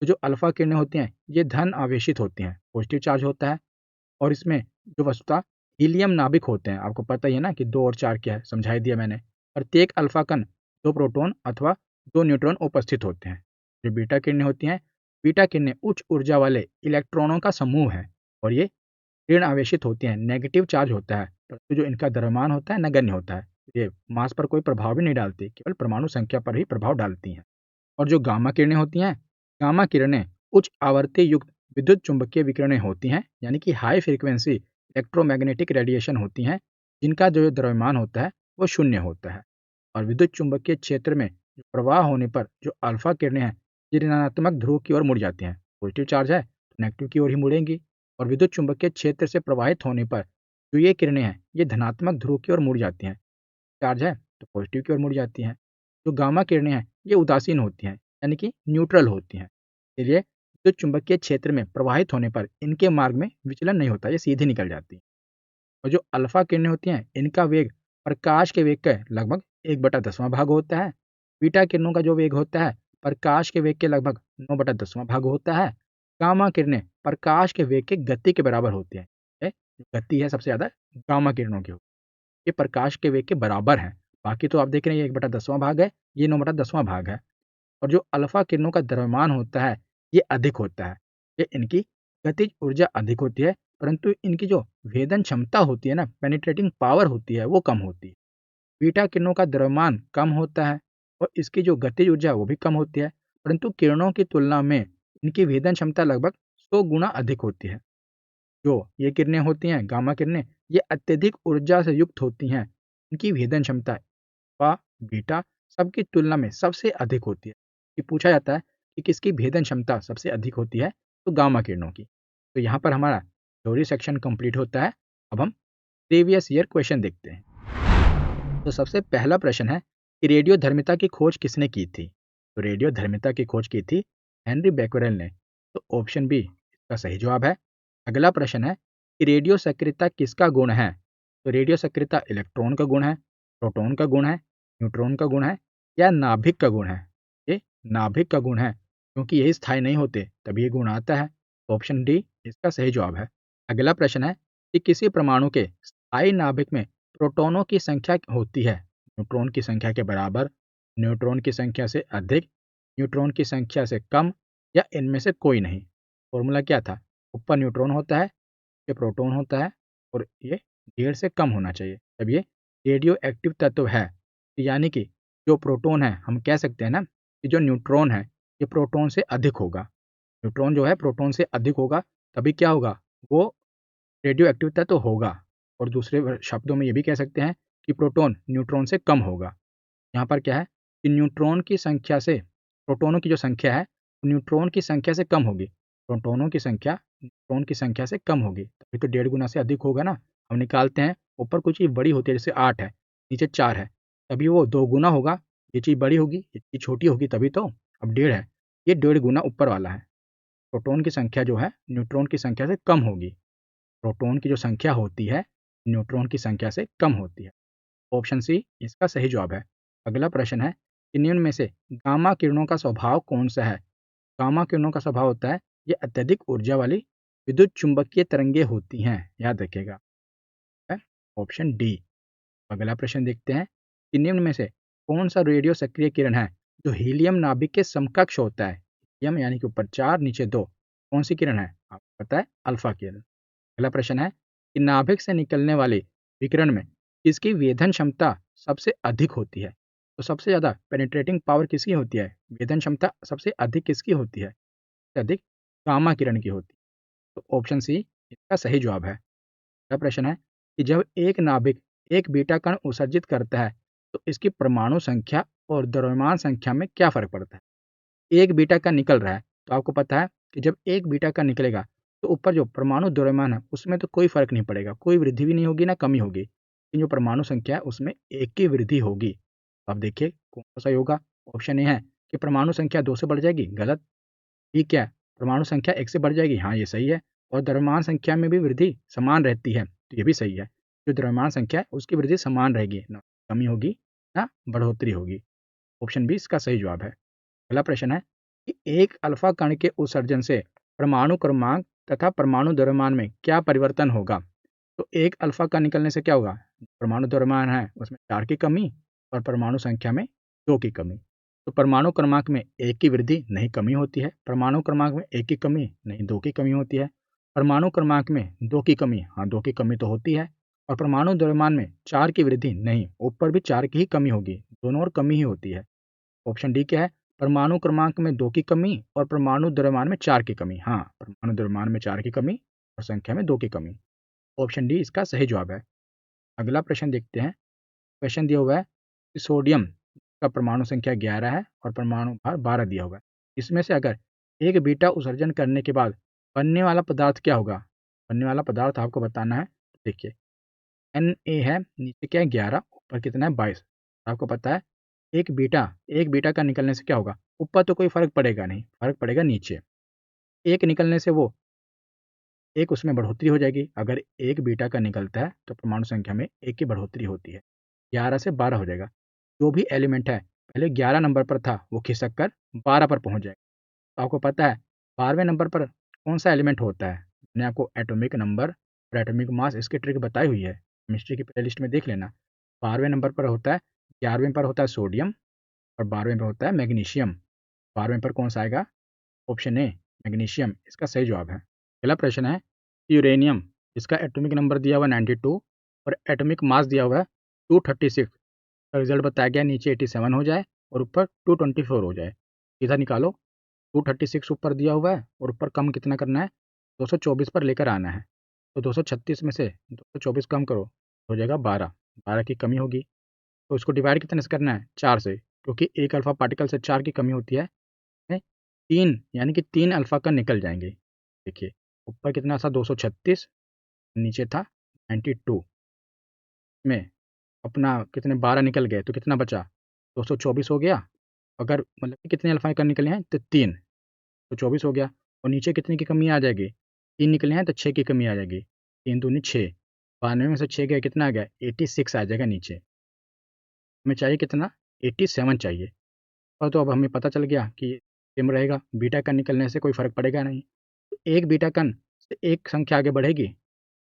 तो जो अल्फा किरणें होती हैं ये धन आवेशित होती हैं, पॉजिटिव चार्ज होता है। और इसमें जो वस्तुतः हीलियम नाभिक होते हैं, आपको पता ही है ना कि 2 और 4 क्या है, समझा ही दिया मैंने। प्रत्येक अल्फा कण 2 प्रोटॉन अथवा 2 न्यूट्रॉन उपस्थित होते हैं। जो बीटा किरणें होती हैं, बीटा किरणें उच्च ऊर्जा वाले इलेक्ट्रॉनों का समूह है और ये ऋण आवेशित होती हैं, नेगेटिव चार्ज होता है, परंतु जो इनका द्रव्यमान होता है नगण्य होता है। ये मास पर कोई प्रभाव भी नहीं डालती, केवल परमाणु संख्या पर ही प्रभाव डालती हैं। और जो गामा किरणें होती हैं, गामा किरणें उच्च आवर्ती युक्त विद्युत चुंबकीय विकिरणें होती हैं, यानी कि हाई फ्रीक्वेंसी इलेक्ट्रोमैग्नेटिक रेडिएशन होती हैं, जिनका जो द्रव्यमान होता है वो शून्य होता है। और विद्युत चुंबकीय क्षेत्र में जो प्रवाह होने पर जो अल्फा किरणें हैं ये ऋणात्मक ध्रुव की ओर मुड़ जाती हैं। पॉजिटिव चार्ज है तो नेगेटिव की ओर ही मुड़ेंगी। और विद्युत चुंबकीय क्षेत्र से प्रवाहित होने पर जो ये किरणें हैं ये धनात्मक ध्रुव की ओर मुड़ जाती हैं। चार्ज है तो पॉजिटिव की ओर मुड़ जाती हैं। जो गामा किरणें हैं ये उदासीन होती हैं, यानी कि न्यूट्रल होती हैं। इसलिए विद्युत चुंबकीय क्षेत्र में प्रवाहित होने पर इनके मार्ग में विचलन नहीं होता, ये सीधे निकल जाती हैं। और जो अल्फा किरणें होती हैं इनका वेग प्रकाश के वेग का लगभग 1/10वां भाग होता है। बीटा किरणों का जो वेग होता है प्रकाश के वेग के लगभग 9/10वां भाग होता है। गामा किरणें प्रकाश के वेग के गति के बराबर होती हैं। जो गति है सबसे ज़्यादा गामा किरणों की होती है, ये प्रकाश के वेग के बराबर है। बाकी तो आप देख रहे हैं ये 1/10वां भाग है, ये 9/10वां भाग है। और जो अल्फा किरणों का द्रव्यमान होता है ये अधिक होता है, ये इनकी गतिज ऊर्जा अधिक होती है, परंतु इनकी जो भेदन क्षमता होती है ना, पेनिट्रेटिंग पावर होती है वो कम होती है। बीटा किरणों का द्रव्यमान कम होता है और इसकी जो गतिज ऊर्जा है वो भी कम होती है, परंतु किरणों की तुलना में इनकी भेदन क्षमता लगभग 100 गुना अधिक होती है। जो ये किरणें होती हैं गामा किरणें, ये अत्यधिक ऊर्जा से युक्त होती हैं। इनकी भेदन क्षमता अल्फा, बीटा सबकी तुलना में सबसे अधिक होती है। ये पूछा जाता है कि किसकी भेदन क्षमता सबसे अधिक होती है, तो गामा किरणों की। तो यहाँ पर हमारा थ्योरी सेक्शन कंप्लीट होता है। अब हम प्रीवियस ईयर क्वेश्चन देखते हैं। तो सबसे पहला प्रश्न है कि रेडियो धर्मिता की खोज किसने की थी। तो रेडियो धर्मिता की खोज की थी हेनरी बैक्यूरेल ने। तो ऑप्शन बी इसका सही जवाब है। अगला प्रश्न है कि रेडियो सक्रियता किसका गुण है। तो रेडियो सक्रियता इलेक्ट्रॉन का गुण है, प्रोटॉन का गुण है, न्यूट्रॉन का गुण है या नाभिक का गुण है। ये नाभिक का गुण है, क्योंकि यही स्थायी नहीं होते तभी ये गुण आता है। ऑप्शन डी इसका सही जवाब है। अगला प्रश्न है कि किसी परमाणु के स्थायी नाभिक में प्रोटॉनों की संख्या होती है न्यूट्रॉन की संख्या के बराबर, न्यूट्रॉन की संख्या से अधिक, न्यूट्रॉन की संख्या से कम या इनमें से कोई नहीं। फॉर्मूला क्या था, ऊपर न्यूट्रॉन होता है, ये प्रोटॉन होता है और ये 1.5 से कम होना चाहिए तब ये रेडियो एक्टिव तत्व है। यानी कि जो प्रोटॉन है हम कह सकते हैं ना कि जो न्यूट्रॉन है ये प्रोटॉन से अधिक होगा। न्यूट्रॉन जो है प्रोटॉन से अधिक होगा, तभी क्या होगा, वो रेडियो एक्टिव तत्व होगा। और दूसरे शब्दों में ये भी कह सकते हैं कि प्रोटॉन न्यूट्रॉन से कम होगा। यहाँ पर क्या है कि न्यूट्रॉन की संख्या से प्रोटॉनों की जो संख्या है न्यूट्रॉन की संख्या से कम होगी, प्रोटॉनों की संख्या न्यूट्रॉन की संख्या से कम होगी, तभी तो 1.5 गुना से अधिक होगा ना। हम निकालते हैं ऊपर कोई चीज़ बड़ी होती है, जैसे 8 है, नीचे 4 है, तभी वो 2 गुना होगा। ये चीज़ बड़ी होगी, ये चीज़ छोटी होगी, तभी तो। अब 1.5 है, ये 1.5 गुना ऊपर वाला है। प्रोटॉन की संख्या जो है न्यूट्रॉन की संख्या से कम होगी। प्रोटॉन की जो संख्या होती है न्यूट्रॉन की संख्या से कम होती है। ऑप्शन सी इसका सही जवाब है। अगला प्रश्न है कि निम्न में से गामा किरणों का स्वभाव कौन सा है। गामा किरणों का स्वभाव होता है ये अत्यधिक ऊर्जा वाली विद्युत चुंबकीय तरंगे होती हैं, याद रखिएगा। है ऑप्शन डी। अगला प्रश्न देखते हैं कि निम्न में से कौन सा रेडियो सक्रिय किरण है जो हीलियम नाभिक के समकक्ष होता है। हीलियम यानी कि ऊपर 4 नीचे 2, कौन सी किरण है आपको पता है, अल्फा किरण। अगला प्रश्न है कि नाभिक से निकलने वाले विकिरण में किसकी वेधन क्षमता सबसे अधिक होती है। तो सबसे ज़्यादा पेनिट्रेटिंग पावर किसकी होती है, वेधन क्षमता सबसे अधिक किसकी होती है, सबसे अधिक गामा किरण की होती है। तो ऑप्शन सी इसका सही जवाब है। अगला प्रश्न है कि जब एक नाभिक एक बीटा कण उत्सर्जित करता है तो इसकी परमाणु संख्या और द्रव्यमान संख्या में क्या फर्क पड़ता है। एक बीटा कण निकल रहा है तो आपको पता है कि जब एक बीटा कण निकलेगा तो ऊपर जो परमाणु द्रव्यमान है उसमें तो कोई फर्क नहीं पड़ेगा, कोई वृद्धि भी नहीं होगी ना कमी होगी, लेकिन जो परमाणु संख्या है उसमें एक की वृद्धि होगी। अब देखिए कौन सा सही होगा। ऑप्शन ए है कि परमाणु संख्या 2 से बढ़ जाएगी, गलत। ठीक है, परमाणु संख्या 1 से बढ़ जाएगी, हाँ ये सही है। और द्रव्यमान संख्या में भी वृद्धि समान रहती है, तो ये भी सही है। जो द्रव्यमान संख्या है उसकी वृद्धि समान रहेगी, ना कमी होगी ना बढ़ोतरी होगी। ऑप्शन बी इसका सही जवाब है। अगला प्रश्न है कि एक अल्फा कण के उत्सर्जन से परमाणु क्रमांक तथा परमाणु द्रव्यमान में क्या परिवर्तन होगा। तो एक अल्फा कण निकलने से क्या होगा, परमाणु द्रव्यमान है उसमें 4 की कमी और परमाणु संख्या में 2 की कमी। तो परमाणु क्रमांक में 1 की वृद्धि नहीं कमी होती है, परमाणु क्रमांक में 1 की कमी नहीं 2 की कमी होती है, परमाणु क्रमांक में 2 की कमी हाँ 2 की कमी तो होती है, और परमाणु द्रव्यमान में 4 की वृद्धि नहीं, ऊपर भी 4 की ही कमी होगी, दोनों और कमी ही होती है। ऑप्शन डी क्या है, परमाणु क्रमांक में 2 की कमी और परमाणु द्रव्यमान में 4 की कमी। हाँ, परमाणु द्रव्यमान में 4 की कमी और संख्या में 2 की कमी। ऑप्शन डी इसका सही जवाब है। अगला प्रश्न देखते हैं। क्वेश्चन दिया हुआ है कि सोडियम का परमाणु संख्या 11 है और परमाणु भार 12 दिया हुआ है। इसमें से अगर एक बीटा उत्सर्जन करने के बाद बनने वाला पदार्थ क्या होगा। बनने वाला पदार्थ आपको बताना है। देखिए Na है, नीचे क्या है 11, ऊपर कितना है 22। आपको पता है एक बीटा का निकलने से क्या होगा, ऊपर तो कोई फर्क पड़ेगा नहीं, फर्क पड़ेगा नीचे। एक निकलने से वो एक उसमें बढ़ोतरी हो जाएगी। अगर एक बीटा का निकलता है तो परमाणु संख्या में एक की बढ़ोतरी होती है, 11 से 12 हो जाएगा। जो भी एलिमेंट है पहले 11 नंबर पर था वो खिसक कर 12 पर पहुंच जाएगा। तो आपको पता है 12वें नंबर पर कौन सा एलिमेंट होता है। मैंने आपको एटॉमिक नंबर और एटॉमिक मास इसकी ट्रिक बताई हुई है, केमिस्ट्री की प्लेलिस्ट में देख लेना। 12वें नंबर पर होता है, 11वें पर होता है सोडियम और 12वें पर होता है मैग्नीशियम। 12वें पर कौन सा आएगा, ऑप्शन ए मैग्नीशियम इसका सही जवाब है। अगला प्रश्न है यूरेनियम, इसका एटॉमिक नंबर दिया हुआ 92 और एटॉमिक मास दिया हुआ है 236। का रिजल्ट बताया गया नीचे 87 हो जाए और ऊपर 224 हो जाए। इधर निकालो, 236 ऊपर दिया हुआ है और ऊपर कम कितना करना है, 224 पर लेकर आना है। तो 236 में से 224 कम करो, हो जाएगा 12, 12 की कमी होगी। तो इसको डिवाइड कितने से करना है, 4 से, क्योंकि एक अल्फा पार्टिकल से 4 की कमी होती है 3, यानी कि 3 अल्फा का निकल जाएंगे। देखिए ऊपर कितना था 236, नीचे था 92 में अपना कितने 12 निकल गए तो कितना बचा, 224 हो गया। अगर मतलब कि कितने अल्फा का निकले हैं तो 3, तो 24 हो गया। और नीचे कितने की कमी आ जाएगी, 3 निकले हैं तो 6 की कमी आ जाएगी, 3 दूनी 6, 92 में से 6 गया कितना आ गया 86 आ जाएगा नीचे। हमें चाहिए कितना, 87 चाहिए। और तो अब हमें पता चल गया कि सेम रहेगा, बीटा कण निकलने से कोई फ़र्क पड़ेगा नहीं। तो एक बीटा कण से एक संख्या आगे बढ़ेगी,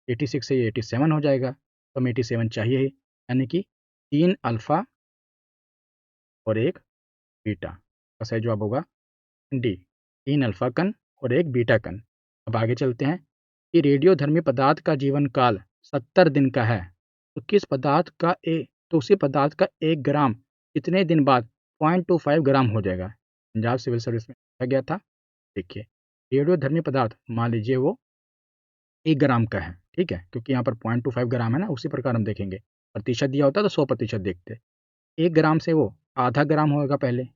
86 से ये 87 हो जाएगा, तो हमें 87 चाहिए ही, यानी कि 3 अल्फ़ा और 1 बीटा। का सही जवाब होगा डी, 3 अल्फ़ा कण और 1 बीटा कण। अब आगे चलते हैं कि रेडियोधर्मी पदार्थ का जीवन काल 70 दिन का है। तो किस पदार्थ का तो उसी पदार्थ का 1 ग्राम कितने दिन बाद 0.25 ग्राम हो जाएगा। पंजाब सिविल सर्विस में पूछा गया था। देखिए रेडियोधर्मी पदार्थ मान लीजिए वो 1 ग्राम का है, ठीक है, क्योंकि यहाँ पर 0.25 ग्राम है ना, उसी प्रकार हम देखेंगे। प्रतिशत दिया होता तो 100% देखते। 1 ग्राम से वो आधा ग्राम होगा पहले,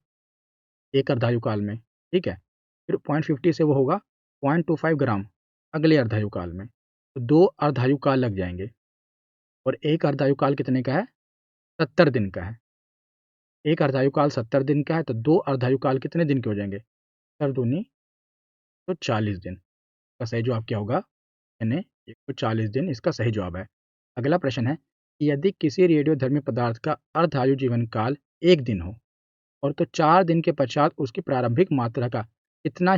एक अर्धायु काल में, ठीक है? फिर 0.50 से वो होगा 0.25 ग्राम अगले अर्धायु काल में। तो 2 अर्धायु काल लग जाएँगे और एक अर्धायु काल कितने का है? 70 दिन का है। एक अर्धायु काल 70 दिन का है तो 2 अर्धायु काल कितने दिन के हो जाएँगे? 70 दूनी तो 40 दिन। इसका सही जवाब क्या होगा? यानी 140 दिन इसका सही जवाब है। अगला प्रश्न है कि यदि किसी रेडियोधर्मी पदार्थ का अर्धायु जीवन काल 1 दिन हो और तो 4 दिन के पश्चात उसकी प्रारंभिक मात्रा का कितना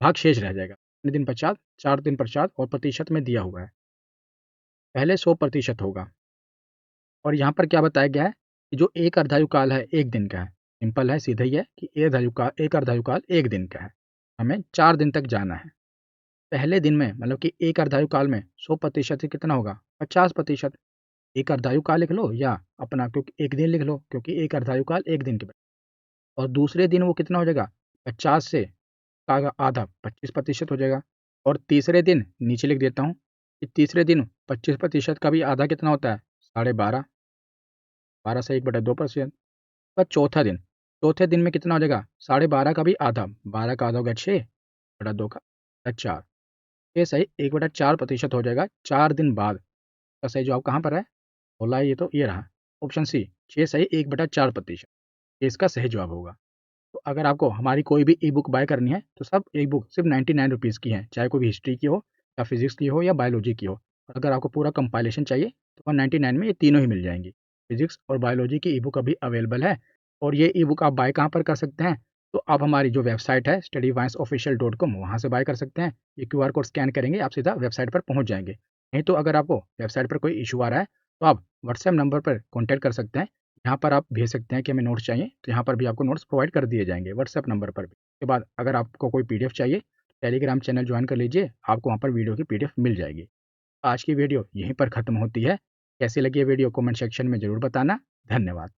भाग शेष रह जाएगा? कितने दिन पश्चात? 4 दिन पश्चात और प्रतिशत में दिया हुआ है। पहले 100% होगा और यहाँ पर क्या बताया गया है कि जो एक अर्धायु काल है 1 दिन का है। सिंपल है, सीधा ही है कि एक अर्धायु काल 1 दिन का है। हमें 4 दिन तक जाना है। पहले दिन में मतलब कि एक अर्धायु काल में 100% से कितना होगा? 50%। एक अर्धायु काल लिख लो या अपना क्योंकि 1 दिन लिख लो क्योंकि एक अर्धायु काल 1 दिन के और दूसरे दिन वो कितना हो जाएगा? 50 से का आधा 25% हो जाएगा और तीसरे दिन नीचे लिख देता हूँ कि तीसरे दिन 25% का भी आधा कितना होता है? 12.5, 12 से 1/2%। पर चौथे दिन में कितना हो जाएगा? 12.5 का भी आधा, 12 का आधा हो गया 6/2 का 4, 6 सही 1/4% हो जाएगा 4 दिन बाद। का सही जवाब कहाँ पर है? बोला है ये तो ये रहा ऑप्शन सी, 6 सही 1/4%। ये इसका सही जवाब होगा। तो अगर आपको हमारी कोई भी ई बुक बाय करनी है तो सब ई बुक सिर्फ 99 रुपीज़ की है, चाहे कोई भी हिस्ट्री की हो या फिजिक्स की हो या बायोलॉजी की हो। और अगर आपको पूरा कंपाइलेशन चाहिए तो 199 में ये तीनों ही मिल जाएंगी। फिजिक्स और बायोलॉजी की ई बुक अभी अवेलेबल है और ये ई बुक आप बाय कहाँ पर कर सकते हैं? तो आप हमारी जो वेबसाइट है studyviceofficial.com वहाँ से बाय कर सकते हैं। ये QR कोड स्कैन करेंगे आप सीधा वेबसाइट पर पहुँच जाएंगे। नहीं तो अगर आपको वेबसाइट पर कोई इशू आ रहा है तो आप व्हाट्सएप नंबर पर कॉन्टैक्ट कर सकते हैं। यहाँ पर आप भेज सकते हैं कि हमें नोट्स चाहिए, तो यहाँ पर भी आपको नोट्स प्रोवाइड कर दिए जाएँगे व्हाट्सएप नंबर पर भी। उसके बाद अगर आपको कोई पीडीएफ चाहिए, तो टेलीग्राम चैनल जॉइन कर लीजिए, आपको वहाँ पर वीडियो की पीडीएफ मिल जाएगी। आज की वीडियो यहीं पर ख़त्म होती है। कैसी लगी ये वीडियो कमेंट सेक्शन में ज़रूर बताना। धन्यवाद।